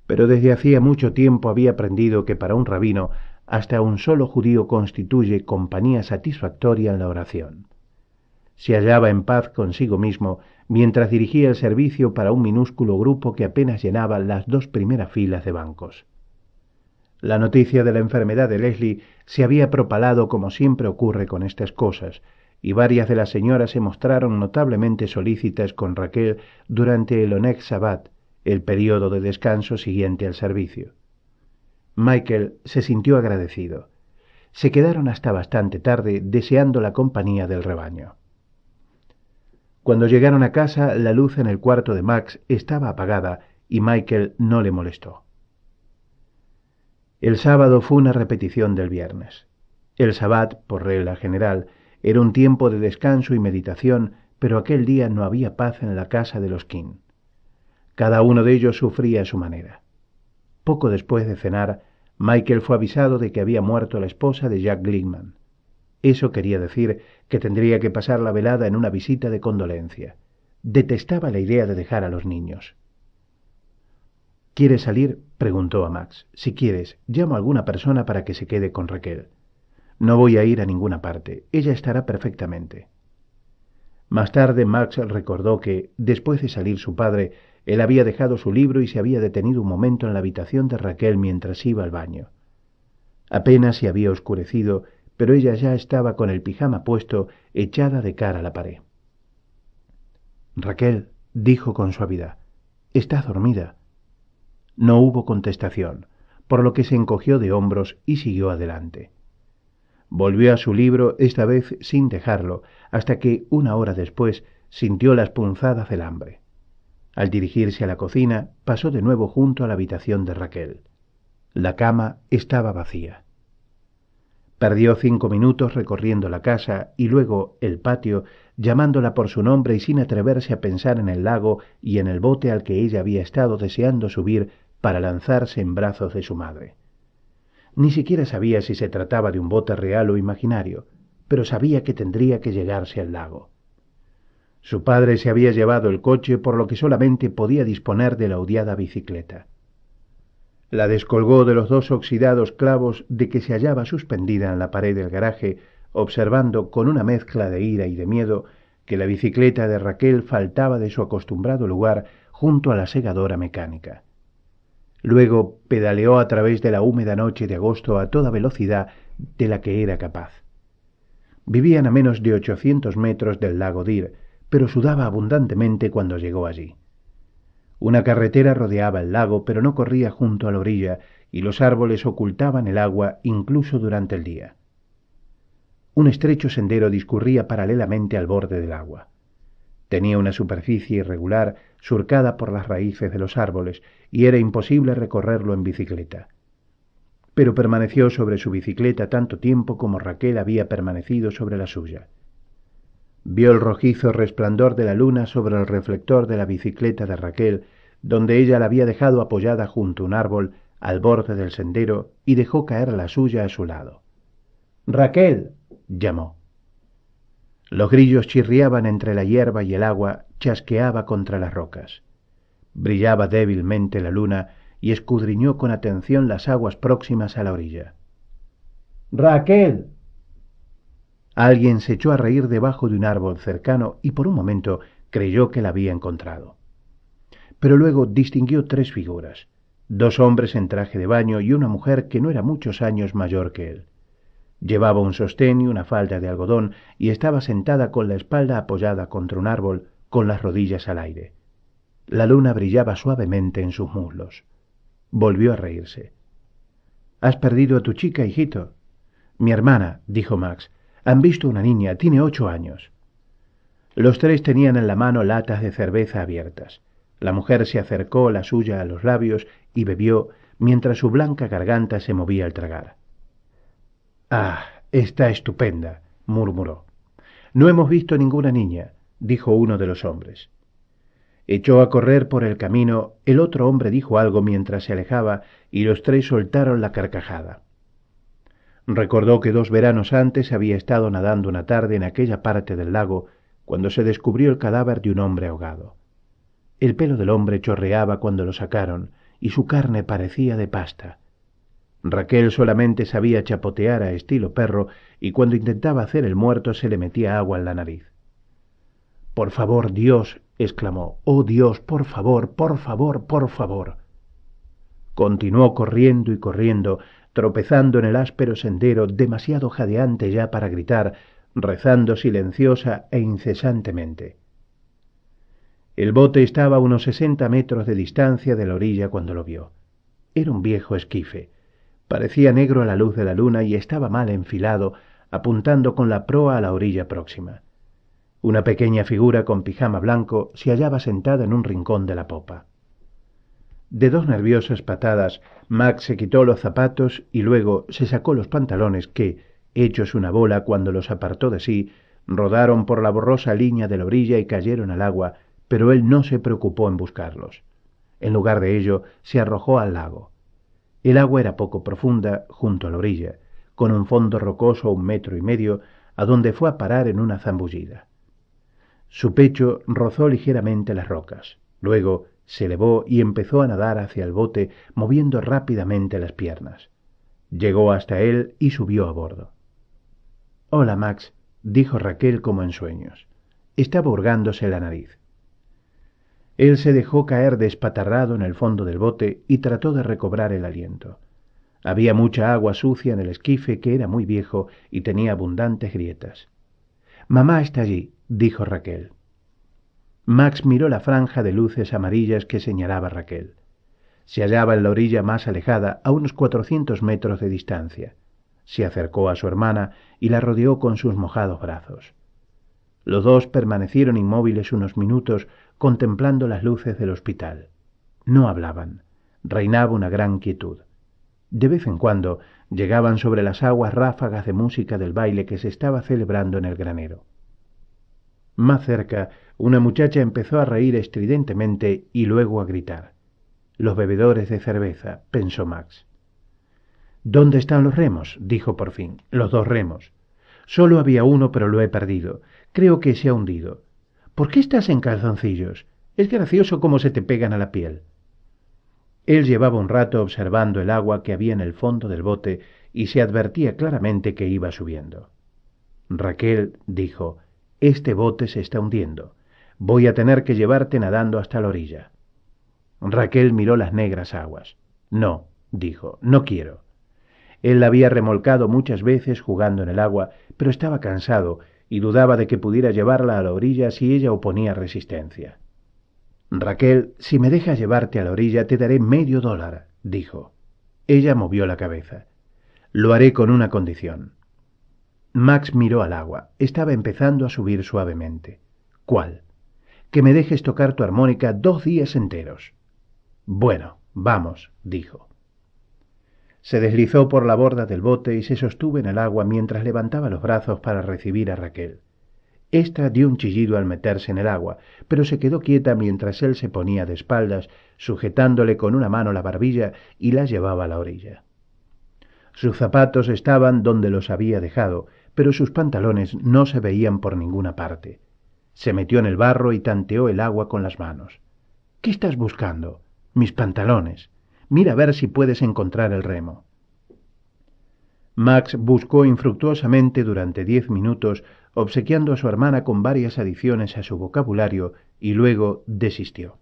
A: Pero desde hacía mucho tiempo había aprendido que para un rabino hasta un solo judío constituye compañía satisfactoria en la oración. Se hallaba en paz consigo mismo mientras dirigía el servicio para un minúsculo grupo que apenas llenaba las 2 primeras filas de bancos. La noticia de la enfermedad de Leslie se había propalado como siempre ocurre con estas cosas, y varias de las señoras se mostraron notablemente solícitas con Raquel durante el Oneg Shabbat, el período de descanso siguiente al servicio. Michael se sintió agradecido. Se quedaron hasta bastante tarde deseando la compañía del rebaño. Cuando llegaron a casa, la luz en el cuarto de Max estaba apagada y Michael no le molestó. El sábado fue una repetición del viernes. El Sabbat, por regla general, era un tiempo de descanso y meditación, pero aquel día no había paz en la casa de los King. Cada uno de ellos sufría a su manera. Poco después de cenar, Michael fue avisado de que había muerto la esposa de Jack Glickman. Eso quería decir que tendría que pasar la velada en una visita de condolencia. Detestaba la idea de dejar a los niños. ¿Quieres salir?, preguntó a Max. Si quieres, llamo a alguna persona para que se quede con Raquel. No voy a ir a ninguna parte. Ella estará perfectamente. Más tarde Max recordó que, después de salir su padre, él había dejado su libro y se había detenido un momento en la habitación de Raquel mientras iba al baño. Apenas se había oscurecido, pero ella ya estaba con el pijama puesto, echada de cara a la pared. Raquel, dijo con suavidad, ¿estás dormida? No hubo contestación, por lo que se encogió de hombros y siguió adelante. Volvió a su libro, esta vez sin dejarlo, hasta que, una hora después, sintió las punzadas del hambre. Al dirigirse a la cocina, pasó de nuevo junto a la habitación de Raquel. La cama estaba vacía. Perdió 5 minutos recorriendo la casa y luego el patio, llamándola por su nombre y sin atreverse a pensar en el lago y en el bote al que ella había estado deseando subir para lanzarse en brazos de su madre. Ni siquiera sabía si se trataba de un bote real o imaginario, pero sabía que tendría que llegarse al lago. Su padre se había llevado el coche, por lo que solamente podía disponer de la odiada bicicleta. La descolgó de los 2 oxidados clavos de que se hallaba suspendida en la pared del garaje, observando con una mezcla de ira y de miedo que la bicicleta de Raquel faltaba de su acostumbrado lugar junto a la segadora mecánica. Luego pedaleó a través de la húmeda noche de agosto a toda velocidad de la que era capaz. Vivían a menos de 800 metros del lago Dir, pero sudaba abundantemente cuando llegó allí. Una carretera rodeaba el lago, pero no corría junto a la orilla, y los árboles ocultaban el agua incluso durante el día. Un estrecho sendero discurría paralelamente al borde del agua. Tenía una superficie irregular, surcada por las raíces de los árboles, y era imposible recorrerlo en bicicleta. Pero permaneció sobre su bicicleta tanto tiempo como Raquel había permanecido sobre la suya. Vio el rojizo resplandor de la luna sobre el reflector de la bicicleta de Raquel, donde ella la había dejado apoyada junto a un árbol al borde del sendero, y dejó caer la suya a su lado. «¡Raquel!», llamó. Los grillos chirriaban entre la hierba y el agua chasqueaba contra las rocas. Brillaba débilmente la luna y escudriñó con atención las aguas próximas a la orilla. «¡Raquel!». Alguien se echó a reír debajo de un árbol cercano y por un momento creyó que la había encontrado. Pero luego distinguió 3 figuras, 2 hombres en traje de baño y una mujer que no era muchos años mayor que él. Llevaba un sostén y una falda de algodón y estaba sentada con la espalda apoyada contra un árbol, con las rodillas al aire. La luna brillaba suavemente en sus muslos. Volvió a reírse. «¿Has perdido a tu chica, hijito?» «Mi hermana», dijo Max. «Han visto una niña, tiene 8 años». Los 3 tenían en la mano latas de cerveza abiertas. La mujer se acercó la suya a los labios y bebió, mientras su blanca garganta se movía al tragar. «Ah, está estupenda», murmuró. «No hemos visto ninguna niña», dijo uno de los hombres. Echó a correr por el camino, el otro hombre dijo algo mientras se alejaba y los 3 soltaron la carcajada. Recordó que 2 veranos antes había estado nadando una tarde en aquella parte del lago cuando se descubrió el cadáver de un hombre ahogado. El pelo del hombre chorreaba cuando lo sacaron y su carne parecía de pasta. Raquel solamente sabía chapotear a estilo perro y cuando intentaba hacer el muerto se le metía agua en la nariz. «Por favor, Dios», exclamó. «Oh Dios, por favor, por favor, por favor». Continuó corriendo y corriendo, tropezando en el áspero sendero, demasiado jadeante ya para gritar, rezando silenciosa e incesantemente. El bote estaba a unos 60 metros de distancia de la orilla cuando lo vio. Era un viejo esquife. Parecía negro a la luz de la luna y estaba mal enfilado, apuntando con la proa a la orilla próxima. Una pequeña figura con pijama blanco se hallaba sentada en un rincón de la popa. De 2 nerviosas patadas, Max se quitó los zapatos y luego se sacó los pantalones que, hechos una bola cuando los apartó de sí, rodaron por la borrosa línea de la orilla y cayeron al agua, pero él no se preocupó en buscarlos. En lugar de ello, se arrojó al lago. El agua era poco profunda, junto a la orilla, con un fondo rocoso a 1,5 metros, a donde fue a parar en una zambullida. Su pecho rozó ligeramente las rocas. Luego se elevó y empezó a nadar hacia el bote, moviendo rápidamente las piernas. Llegó hasta él y subió a bordo. «Hola, Max», dijo Raquel como en sueños. Estaba hurgándose la nariz. Él se dejó caer despatarrado en el fondo del bote y trató de recobrar el aliento. Había mucha agua sucia en el esquife, que era muy viejo y tenía abundantes grietas. «Mamá está allí», dijo Raquel. Max miró la franja de luces amarillas que señalaba Raquel. Se hallaba en la orilla más alejada, a unos 400 metros de distancia. Se acercó a su hermana y la rodeó con sus mojados brazos. Los dos permanecieron inmóviles unos minutos contemplando las luces del hospital. No hablaban. Reinaba una gran quietud. De vez en cuando llegaban sobre las aguas ráfagas de música del baile que se estaba celebrando en el granero. Más cerca, una muchacha empezó a reír estridentemente y luego a gritar. Los bebedores de cerveza, pensó Max. ¿Dónde están los remos?, dijo por fin. Los dos remos. Solo había uno, pero lo he perdido. Creo que se ha hundido. ¿Por qué estás en calzoncillos? Es gracioso cómo se te pegan a la piel. Él llevaba un rato observando el agua que había en el fondo del bote y se advertía claramente que iba subiendo. Raquel dijo, este bote se está hundiendo. Voy a tener que llevarte nadando hasta la orilla. Raquel miró las negras aguas. No, dijo, no quiero. Él la había remolcado muchas veces jugando en el agua, pero estaba cansado y dudaba de que pudiera llevarla a la orilla si ella oponía resistencia. Raquel, si me dejas llevarte a la orilla te daré $0,5, dijo. Ella movió la cabeza. Lo haré con una condición. Max miró al agua. Estaba empezando a subir suavemente. ¿Cuál? Que me dejes tocar tu armónica 2 días enteros. Bueno, vamos, dijo. Se deslizó por la borda del bote y se sostuvo en el agua mientras levantaba los brazos para recibir a Raquel. Esta dio un chillido al meterse en el agua, pero se quedó quieta mientras él se ponía de espaldas, sujetándole con una mano la barbilla y la llevaba a la orilla. Sus zapatos estaban donde los había dejado, pero sus pantalones no se veían por ninguna parte. Se metió en el barro y tanteó el agua con las manos. ¿Qué estás buscando? Mis pantalones. Mira a ver si puedes encontrar el remo. Max buscó infructuosamente durante 10 minutos, obsequiando a su hermana con varias adiciones a su vocabulario, y luego desistió.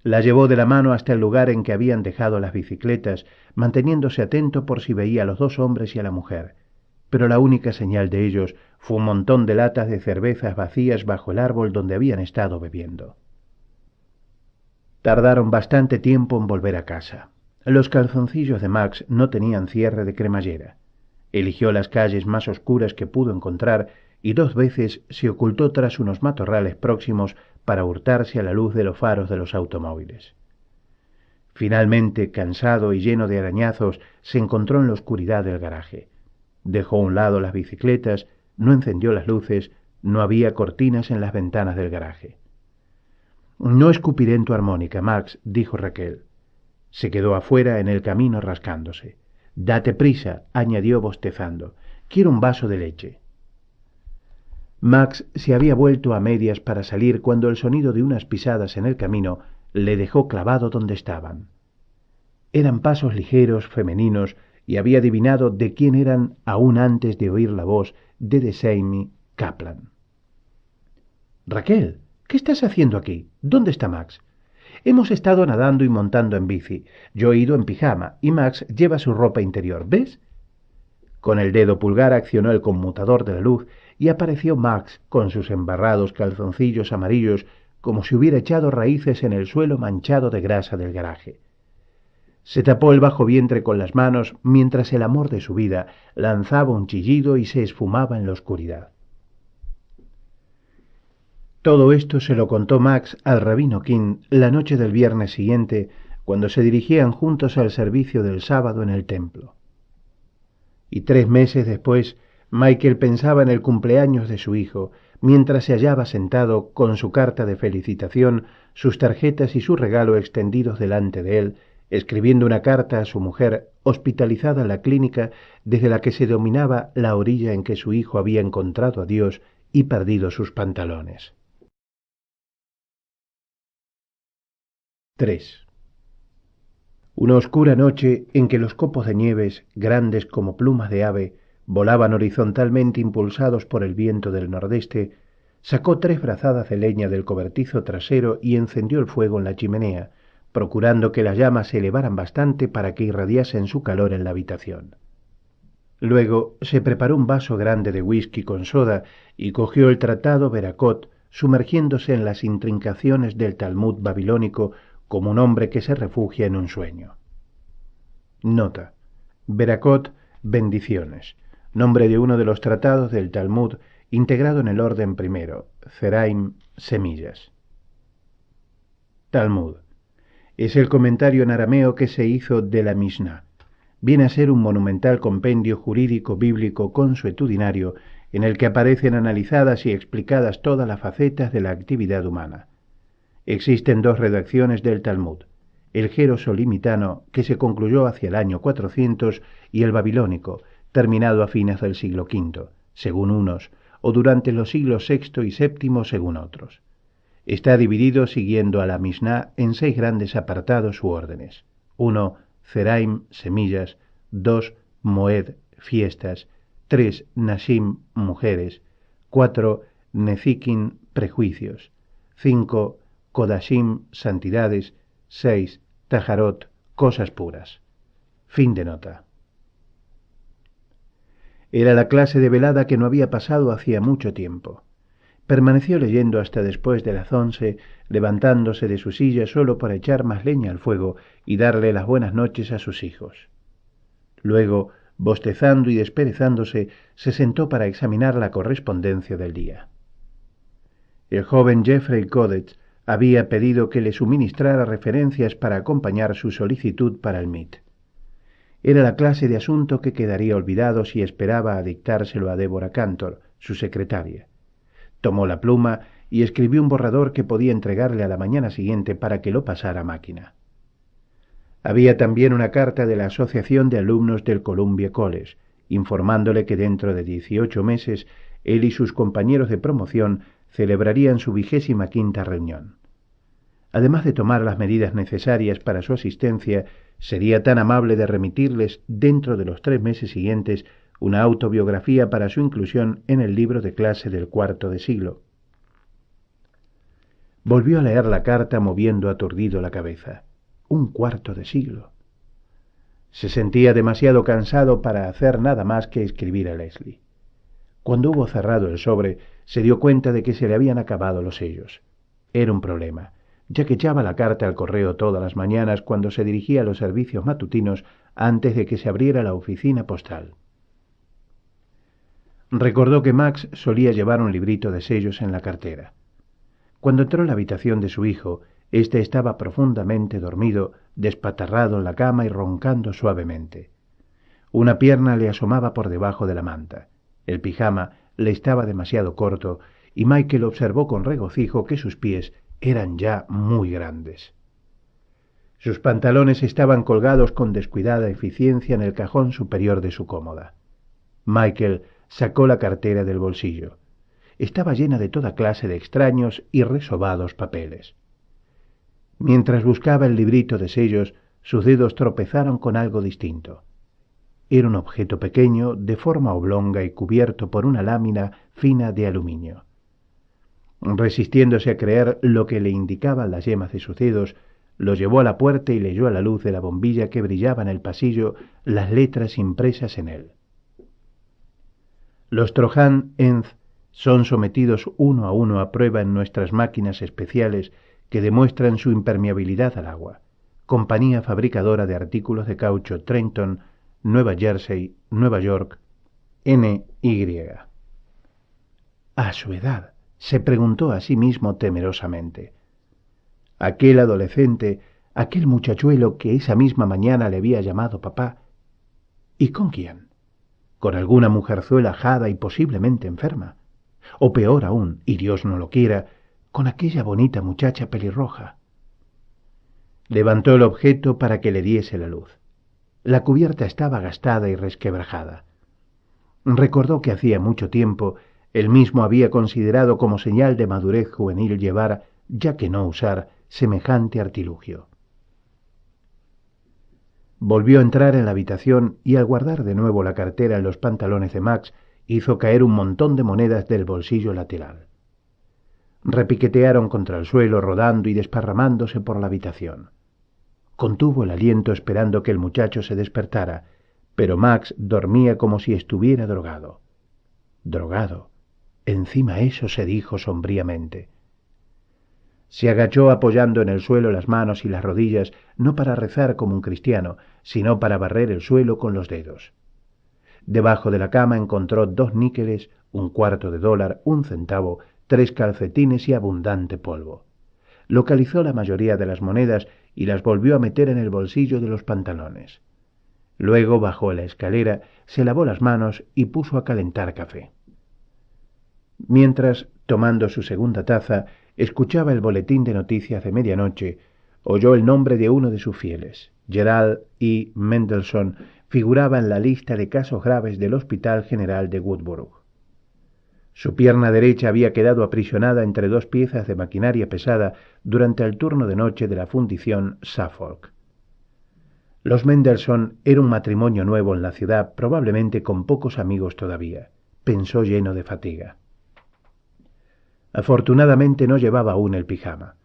A: La llevó de la mano hasta el lugar en que habían dejado las bicicletas, manteniéndose atento por si veía a los 2 hombres y a la mujer, pero la única señal de ellos fue un montón de latas de cervezas vacías bajo el árbol donde habían estado bebiendo. Tardaron bastante tiempo en volver a casa. Los calzoncillos de Max no tenían cierre de cremallera. Eligió las calles más oscuras que pudo encontrar y 2 veces se ocultó tras unos matorrales próximos para hurtarse a la luz de los faros de los automóviles. Finalmente, cansado y lleno de arañazos, se encontró en la oscuridad del garaje. Dejó a un lado las bicicletas, no encendió las luces, no había cortinas en las ventanas del garaje. No escupiré en tu armónica, Max, dijo Raquel. Se quedó afuera en el camino rascándose. Date prisa, añadió bostezando. Quiero un vaso de leche. Max se había vuelto a medias para salir cuando el sonido de unas pisadas en el camino le dejó clavado donde estaban. Eran pasos ligeros, femeninos, y había adivinado de quién eran aún antes de oír la voz de Desaimi Kaplan. Raquel, ¿qué estás haciendo aquí? ¿Dónde está Max? Hemos estado nadando y montando en bici. Yo he ido en pijama y Max lleva su ropa interior, ¿ves? Con el dedo pulgar accionó el conmutador de la luz y apareció Max con sus embarrados calzoncillos amarillos como si hubiera echado raíces en el suelo manchado de grasa del garaje. Se tapó el bajo vientre con las manos mientras el amor de su vida lanzaba un chillido y se esfumaba en la oscuridad. Todo esto se lo contó Max al rabino King la noche del viernes siguiente, cuando se dirigían juntos al servicio del sábado en el templo. Y 3 meses después, Michael pensaba en el cumpleaños de su hijo, mientras se hallaba sentado con su carta de felicitación, sus tarjetas y su regalo extendidos delante de él, escribiendo una carta a su mujer, hospitalizada en la clínica desde la que se dominaba la orilla en que su hijo había encontrado a Dios y perdido sus pantalones. 3. Una oscura noche en que los copos de nieves, grandes como plumas de ave, volaban horizontalmente impulsados por el viento del nordeste, sacó 3 brazadas de leña del cobertizo trasero y encendió el fuego en la chimenea, procurando que las llamas se elevaran bastante para que irradiasen su calor en la habitación. Luego se preparó un vaso grande de whisky con soda y cogió el tratado Beracot, sumergiéndose en las intrincaciones del Talmud babilónico como un hombre que se refugia en un sueño. Nota: Beracot bendiciones, nombre de uno de los tratados del Talmud integrado en el orden primero, Zeraim, semillas. Talmud. Es el comentario en arameo que se hizo de la Mishnah. Viene a ser un monumental compendio jurídico bíblico consuetudinario en el que aparecen analizadas y explicadas todas las facetas de la actividad humana. Existen dos redacciones del Talmud, el jerosolimitano, que se concluyó hacia el año 400, y el babilónico, terminado a fines del siglo V, según unos, o durante los siglos VI y VII, según otros. Está dividido siguiendo a la Mishnah en 6 grandes apartados u órdenes. 1. Zeraim, semillas. 2. Moed, fiestas. 3. Nashim, mujeres. 4. Nezikin, prejuicios. 5. Kodashim, santidades. 6. Tajarot, cosas puras. Fin de nota. Era la clase de velada que no había pasado hacía mucho tiempo. Permaneció leyendo hasta después de las 11, levantándose de su silla solo para echar más leña al fuego y darle las buenas noches a sus hijos. Luego, bostezando y desperezándose, se sentó para examinar la correspondencia del día. El joven Jeffrey Codet había pedido que le suministrara referencias para acompañar su solicitud para el MIT. Era la clase de asunto que quedaría olvidado si esperaba a dictárselo a Deborah Cantor, su secretaria. Tomó la pluma y escribió un borrador que podía entregarle a la mañana siguiente para que lo pasara a máquina. Había también una carta de la Asociación de Alumnos del Columbia College, informándole que dentro de 18 meses él y sus compañeros de promoción celebrarían su 25ª reunión. Además de tomar las medidas necesarias para su asistencia, sería tan amable de remitirles dentro de los 3 meses siguientes una autobiografía para su inclusión en el libro de clase del cuarto de siglo. Volvió a leer la carta moviendo aturdido la cabeza. Un cuarto de siglo. Se sentía demasiado cansado para hacer nada más que escribir a Leslie. Cuando hubo cerrado el sobre, se dio cuenta de que se le habían acabado los sellos. Era un problema, ya que echaba la carta al correo todas las mañanas cuando se dirigía a los servicios matutinos antes de que se abriera la oficina postal. Recordó que Max solía llevar un librito de sellos en la cartera. Cuando entró en la habitación de su hijo, éste estaba profundamente dormido, despatarrado en la cama y roncando suavemente. Una pierna le asomaba por debajo de la manta. El pijama le estaba demasiado corto y Michael observó con regocijo que sus pies eran ya muy grandes. Sus pantalones estaban colgados con descuidada eficiencia en el cajón superior de su cómoda. Michael sacó la cartera del bolsillo. Estaba llena de toda clase de extraños y resobados papeles. Mientras buscaba el librito de sellos, sus dedos tropezaron con algo distinto. Era un objeto pequeño, de forma oblonga y cubierto por una lámina fina de aluminio. Resistiéndose a creer lo que le indicaban las yemas de sus dedos, lo llevó a la puerta y leyó a la luz de la bombilla que brillaba en el pasillo las letras impresas en él. Los Trojan Enz son sometidos uno a uno a prueba en nuestras máquinas especiales que demuestran su impermeabilidad al agua. Compañía fabricadora de artículos de caucho Trenton, Nueva Jersey, Nueva York, N.Y. A su edad, se preguntó a sí mismo temerosamente. Aquel adolescente, aquel muchachuelo que esa misma mañana le había llamado papá. ¿Y con quién? ¿Con alguna mujerzuela ajada y posiblemente enferma? O peor aún, y Dios no lo quiera, con aquella bonita muchacha pelirroja. Levantó el objeto para que le diese la luz. La cubierta estaba gastada y resquebrajada. Recordó que hacía mucho tiempo él mismo había considerado como señal de madurez juvenil llevar, ya que no usar, semejante artilugio. Volvió a entrar en la habitación y al guardar de nuevo la cartera en los pantalones de Max, hizo caer un montón de monedas del bolsillo lateral. Repiquetearon contra el suelo, rodando y desparramándose por la habitación. Contuvo el aliento esperando que el muchacho se despertara, pero Max dormía como si estuviera drogado. Drogado. Encima eso se dijo sombríamente. Se agachó apoyando en el suelo las manos y las rodillas, no para rezar como un cristiano, sino para barrer el suelo con los dedos. Debajo de la cama encontró 2 níqueles, $0,25, 1 centavo, 3 calcetines y abundante polvo. Localizó la mayoría de las monedas y las volvió a meter en el bolsillo de los pantalones. Luego bajó la escalera, se lavó las manos y puso a calentar café. Mientras, tomando su segunda taza, escuchaba el boletín de noticias de medianoche, oyó el nombre de uno de sus fieles. Gerald E. Mendelssohn figuraba en la lista de casos graves del Hospital General de Woodborough. Su pierna derecha había quedado aprisionada entre 2 piezas de maquinaria pesada durante el turno de noche de la fundición Suffolk. Los Mendelssohn era un matrimonio nuevo en la ciudad, probablemente con pocos amigos todavía, pensó lleno de fatiga. Afortunadamente no llevaba aún el pijama.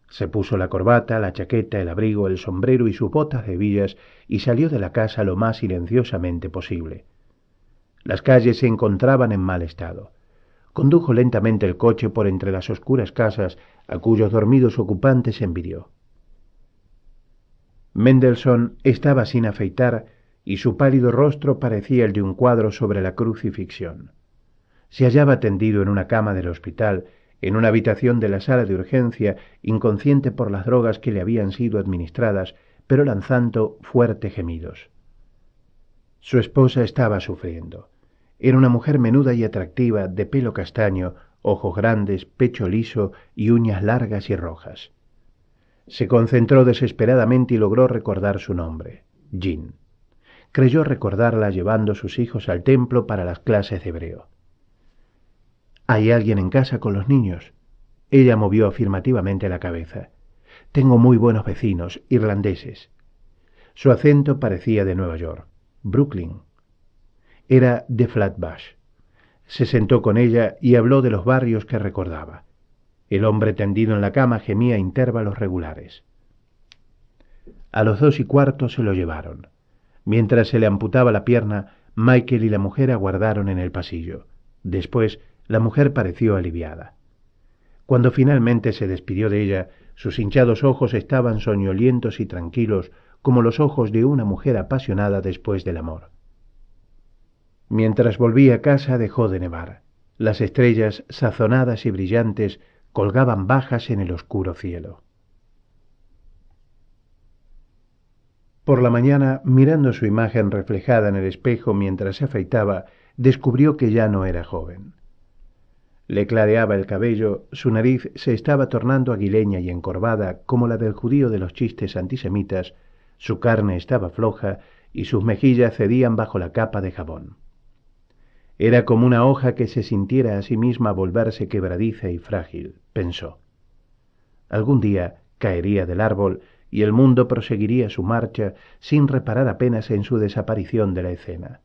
A: Se puso la corbata, la chaqueta, el abrigo, el sombrero y sus botas de hebillas y salió de la casa lo más silenciosamente posible. Las calles se encontraban en mal estado. Condujo lentamente el coche por entre las oscuras casas a cuyos dormidos ocupantes envidió. Mendelssohn estaba sin afeitar y su pálido rostro parecía el de un cuadro sobre la crucifixión. Se hallaba tendido en una cama del hospital, en una habitación de la sala de urgencia, inconsciente por las drogas que le habían sido administradas, pero lanzando fuertes gemidos. Su esposa estaba sufriendo. Era una mujer menuda y atractiva, de pelo castaño, ojos grandes, pecho liso y uñas largas y rojas. Se concentró desesperadamente y logró recordar su nombre, Jean. Creyó recordarla llevando sus hijos al templo para las clases de hebreo. ¿Hay alguien en casa con los niños? Ella movió afirmativamente la cabeza. Tengo muy buenos vecinos, irlandeses. Su acento parecía de Nueva York, Brooklyn. Era de Flatbush. Se sentó con ella y habló de los barrios que recordaba. El hombre tendido en la cama gemía a intervalos regulares. A los 2:15 se lo llevaron. Mientras se le amputaba la pierna, Michael y la mujer aguardaron en el pasillo. Después, la mujer pareció aliviada. Cuando finalmente se despidió de ella, sus hinchados ojos estaban soñolientos y tranquilos como los ojos de una mujer apasionada después del amor. Mientras volvía a casa dejó de nevar. Las estrellas, sazonadas y brillantes, colgaban bajas en el oscuro cielo. Por la mañana, mirando su imagen reflejada en el espejo mientras se afeitaba, descubrió que ya no era joven. Le clareaba el cabello, su nariz se estaba tornando aguileña y encorvada como la del judío de los chistes antisemitas, su carne estaba floja y sus mejillas cedían bajo la capa de jabón. Era como una hoja que se sintiera a sí misma volverse quebradiza y frágil, pensó. Algún día caería del árbol y el mundo proseguiría su marcha sin reparar apenas en su desaparición de la escena.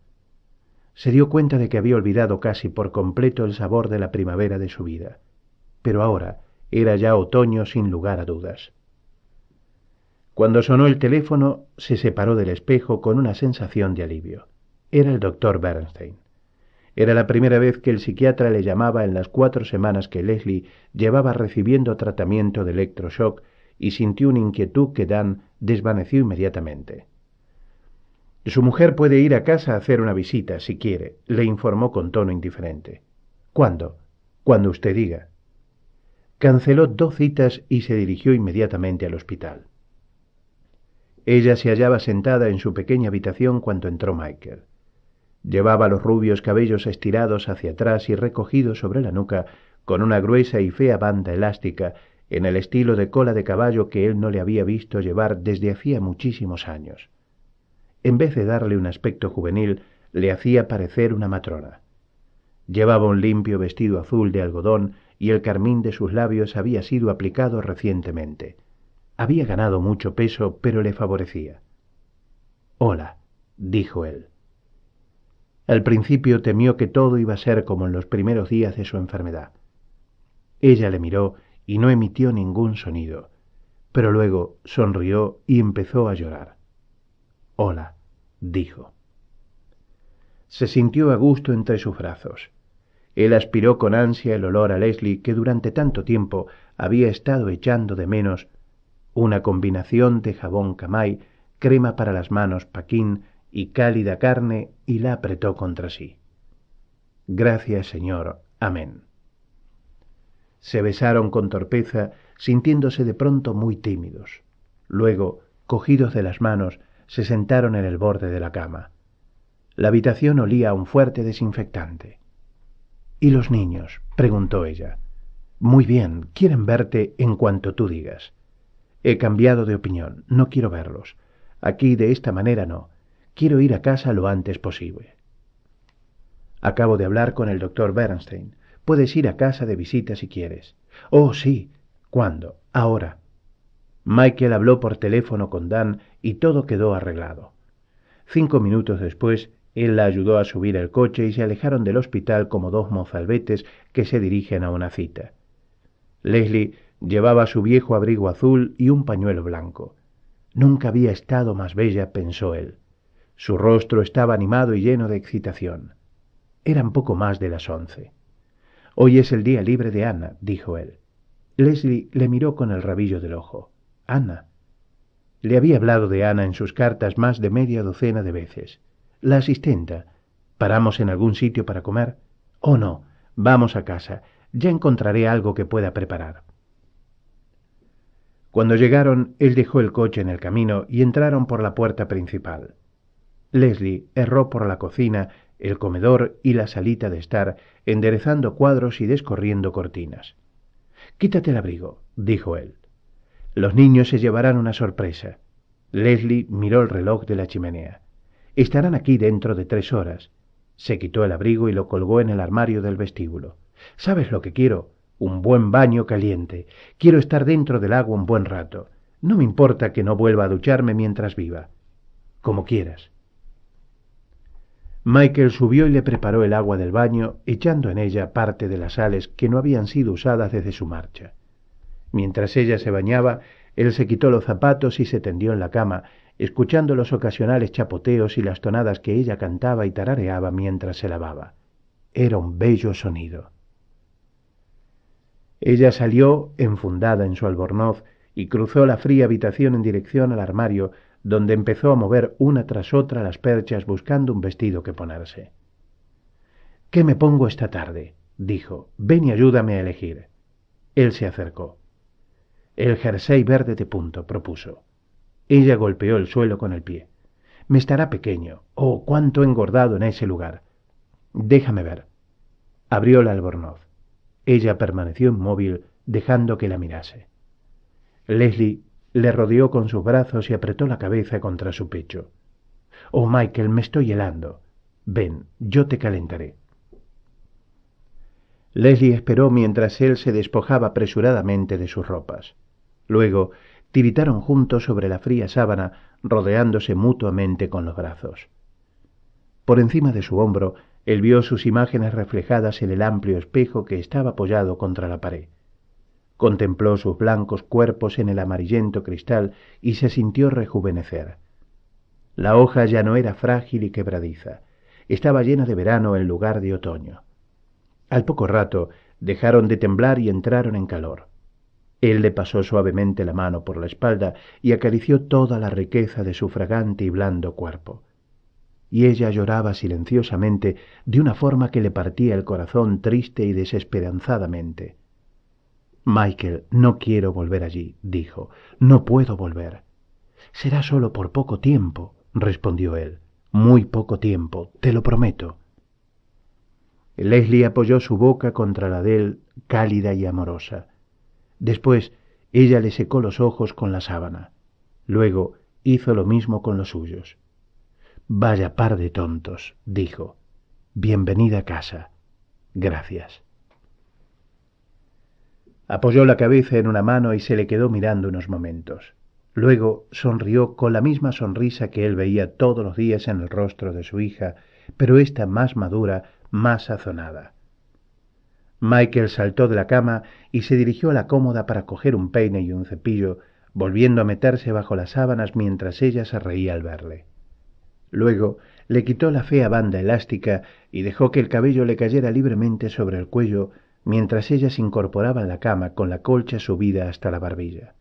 A: Se dio cuenta de que había olvidado casi por completo el sabor de la primavera de su vida, pero ahora era ya otoño sin lugar a dudas. Cuando sonó el teléfono, se separó del espejo con una sensación de alivio. Era el doctor Bernstein. Era la primera vez que el psiquiatra le llamaba en las 4 semanas que Leslie llevaba recibiendo tratamiento de electroshock y sintió una inquietud que Dan desvaneció inmediatamente. Su mujer puede ir a casa a hacer una visita, si quiere, le informó con tono indiferente. ¿Cuándo? Cuando usted diga. Canceló 2 citas y se dirigió inmediatamente al hospital. Ella se hallaba sentada en su pequeña habitación cuando entró Michael. Llevaba los rubios cabellos estirados hacia atrás y recogidos sobre la nuca con una gruesa y fea banda elástica en el estilo de cola de caballo que él no le había visto llevar desde hacía muchísimos años. En vez de darle un aspecto juvenil, le hacía parecer una matrona. Llevaba un limpio vestido azul de algodón y el carmín de sus labios había sido aplicado recientemente. Había ganado mucho peso, pero le favorecía. «Hola», dijo él. Al principio temió que todo iba a ser como en los primeros días de su enfermedad. Ella le miró y no emitió ningún sonido, pero luego sonrió y empezó a llorar. «Hola», dijo. Se sintió a gusto entre sus brazos. Él aspiró con ansia el olor a Leslie que durante tanto tiempo había estado echando de menos, una combinación de jabón Camay, crema para las manos Paquín y cálida carne y la apretó contra sí. Gracias, Señor. Amén. Se besaron con torpeza, sintiéndose de pronto muy tímidos. Luego, cogidos de las manos, se sentaron en el borde de la cama. La habitación olía a un fuerte desinfectante. ¿Y los niños?, preguntó ella. Muy bien, quieren verte en cuanto tú digas. He cambiado de opinión, no quiero verlos. Aquí de esta manera no. Quiero ir a casa lo antes posible. Acabo de hablar con el doctor Bernstein. Puedes ir a casa de visita si quieres. Oh, sí. ¿Cuándo? Ahora. Michael habló por teléfono con Dan y todo quedó arreglado. 5 minutos después, él la ayudó a subir el coche y se alejaron del hospital como dos mozalbetes que se dirigen a una cita. Leslie llevaba su viejo abrigo azul y un pañuelo blanco. Nunca había estado más bella, pensó él. Su rostro estaba animado y lleno de excitación. Eran poco más de las 11. Hoy es el día libre de Ana, dijo él. Leslie le miró con el rabillo del ojo. Ana. Le había hablado de Ana en sus cartas más de media docena de veces. La asistenta. ¿Paramos en algún sitio para comer? Oh, no. Vamos a casa. Ya encontraré algo que pueda preparar. Cuando llegaron, él dejó el coche en el camino y entraron por la puerta principal. Leslie erró por la cocina, el comedor y la salita de estar, enderezando cuadros y descorriendo cortinas. «Quítate el abrigo», dijo él. «Los niños se llevarán una sorpresa». Leslie miró el reloj de la chimenea. «Estarán aquí dentro de 3 horas». Se quitó el abrigo y lo colgó en el armario del vestíbulo. «¿Sabes lo que quiero? Un buen baño caliente. Quiero estar dentro del agua un buen rato. No me importa que no vuelva a ducharme mientras viva. Como quieras». Michael subió y le preparó el agua del baño, echando en ella parte de las sales que no habían sido usadas desde su marcha. Mientras ella se bañaba, él se quitó los zapatos y se tendió en la cama, escuchando los ocasionales chapoteos y las tonadas que ella cantaba y tarareaba mientras se lavaba. Era un bello sonido. Ella salió, enfundada en su albornoz, y cruzó la fría habitación en dirección al armario, donde empezó a mover una tras otra las perchas buscando un vestido que ponerse. «¿Qué me pongo esta tarde?», dijo. «Ven y ayúdame a elegir». Él se acercó. «El jersey verde de punto», propuso. Ella golpeó el suelo con el pie. «Me estará pequeño. Oh, cuánto he engordado en ese lugar». «Déjame ver». Abrió el albornoz. Ella permaneció inmóvil, dejando que la mirase. Leslie le rodeó con sus brazos y apretó la cabeza contra su pecho. «Oh, Michael, me estoy helando. Ven, yo te calentaré». Leslie esperó mientras él se despojaba apresuradamente de sus ropas. Luego tiritaron juntos sobre la fría sábana, rodeándose mutuamente con los brazos. Por encima de su hombro, él vio sus imágenes reflejadas en el amplio espejo que estaba apoyado contra la pared. Contempló sus blancos cuerpos en el amarillento cristal y se sintió rejuvenecer. La hoja ya no era frágil y quebradiza, estaba llena de verano en lugar de otoño. Al poco rato dejaron de temblar y entraron en calor. Él le pasó suavemente la mano por la espalda y acarició toda la riqueza de su fragante y blando cuerpo. Y ella lloraba silenciosamente de una forma que le partía el corazón triste y desesperanzadamente. «Michael, no quiero volver allí», dijo. «No puedo volver». «Será solo por poco tiempo», respondió él. «Muy poco tiempo, te lo prometo». Leslie apoyó su boca contra la de él, cálida y amorosa. Después ella le secó los ojos con la sábana. Luego hizo lo mismo con los suyos. «Vaya par de tontos», dijo. «Bienvenida a casa. Gracias». Apoyó la cabeza en una mano y se le quedó mirando unos momentos. Luego sonrió con la misma sonrisa que él veía todos los días en el rostro de su hija, pero ésta más madura, más sazonada. Michael saltó de la cama y se dirigió a la cómoda para coger un peine y un cepillo, volviendo a meterse bajo las sábanas mientras ella se reía al verle. Luego le quitó la fea banda elástica y dejó que el cabello le cayera libremente sobre el cuello, mientras ella se incorporaba en la cama con la colcha subida hasta la barbilla.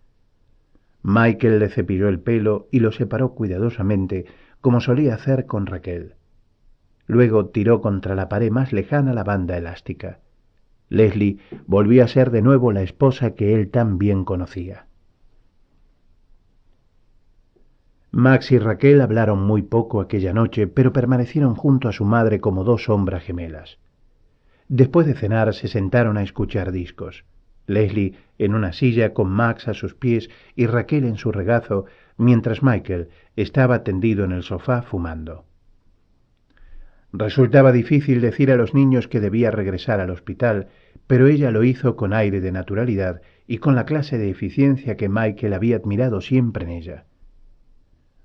A: Michael le cepilló el pelo y lo separó cuidadosamente, como solía hacer con Raquel. Luego tiró contra la pared más lejana la banda elástica. Leslie volvía a ser de nuevo la esposa que él tan bien conocía. Max y Raquel hablaron muy poco aquella noche, pero permanecieron junto a su madre como dos sombras gemelas. Después de cenar se sentaron a escuchar discos. Leslie en una silla con Max a sus pies y Raquel en su regazo, mientras Michael estaba tendido en el sofá fumando. Resultaba difícil decir a los niños que debía regresar al hospital, pero ella lo hizo con aire de naturalidad y con la clase de eficiencia que Michael había admirado siempre en ella.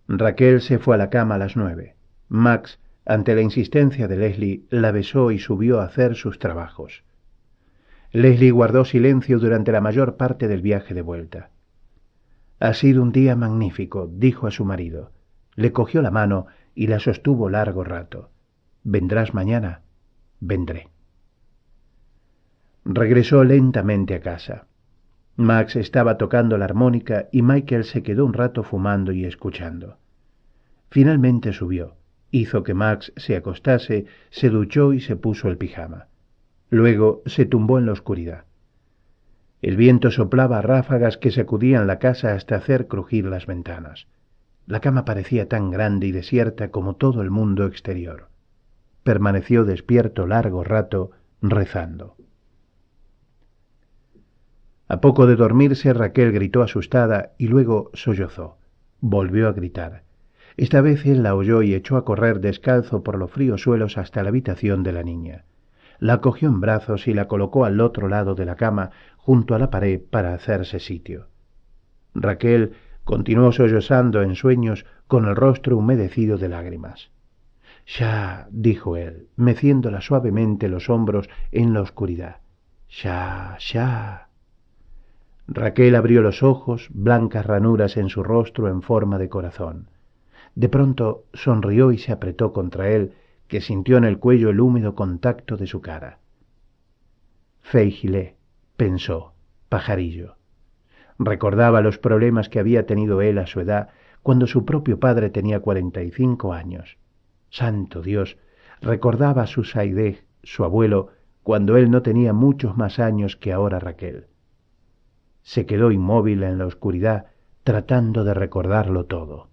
A: Raquel se fue a la cama a las 9. Max, ante la insistencia de Leslie, la besó y subió a hacer sus trabajos. Leslie guardó silencio durante la mayor parte del viaje de vuelta. «Ha sido un día magnífico», dijo a su marido. Le cogió la mano y la sostuvo largo rato. «¿Vendrás mañana?» «Vendré». Regresó lentamente a casa. Max estaba tocando la armónica y Michael se quedó un rato fumando y escuchando. Finalmente subió, hizo que Max se acostase, se duchó y se puso el pijama. Luego se tumbó en la oscuridad. El viento soplaba a ráfagas que sacudían la casa hasta hacer crujir las ventanas. La cama parecía tan grande y desierta como todo el mundo exterior. Permaneció despierto largo rato, rezando. A poco de dormirse, Raquel gritó asustada y luego sollozó. Volvió a gritar. Esta vez él la oyó y echó a correr descalzo por los fríos suelos hasta la habitación de la niña. La cogió en brazos y la colocó al otro lado de la cama, junto a la pared, para hacerse sitio. Raquel continuó sollozando en sueños con el rostro humedecido de lágrimas. «Ya», dijo él, meciéndola suavemente los hombros en la oscuridad. «Ya, ya». Raquel abrió los ojos, blancas ranuras en su rostro en forma de corazón. De pronto sonrió y se apretó contra él, que sintió en el cuello el húmedo contacto de su cara. «Feigilé», pensó, pajarillo. Recordaba los problemas que había tenido él a su edad, cuando su propio padre tenía 45 años. Santo Dios, recordaba a su Saideh, su abuelo, cuando él no tenía muchos más años que ahora Raquel. Se quedó inmóvil en la oscuridad, tratando de recordarlo todo.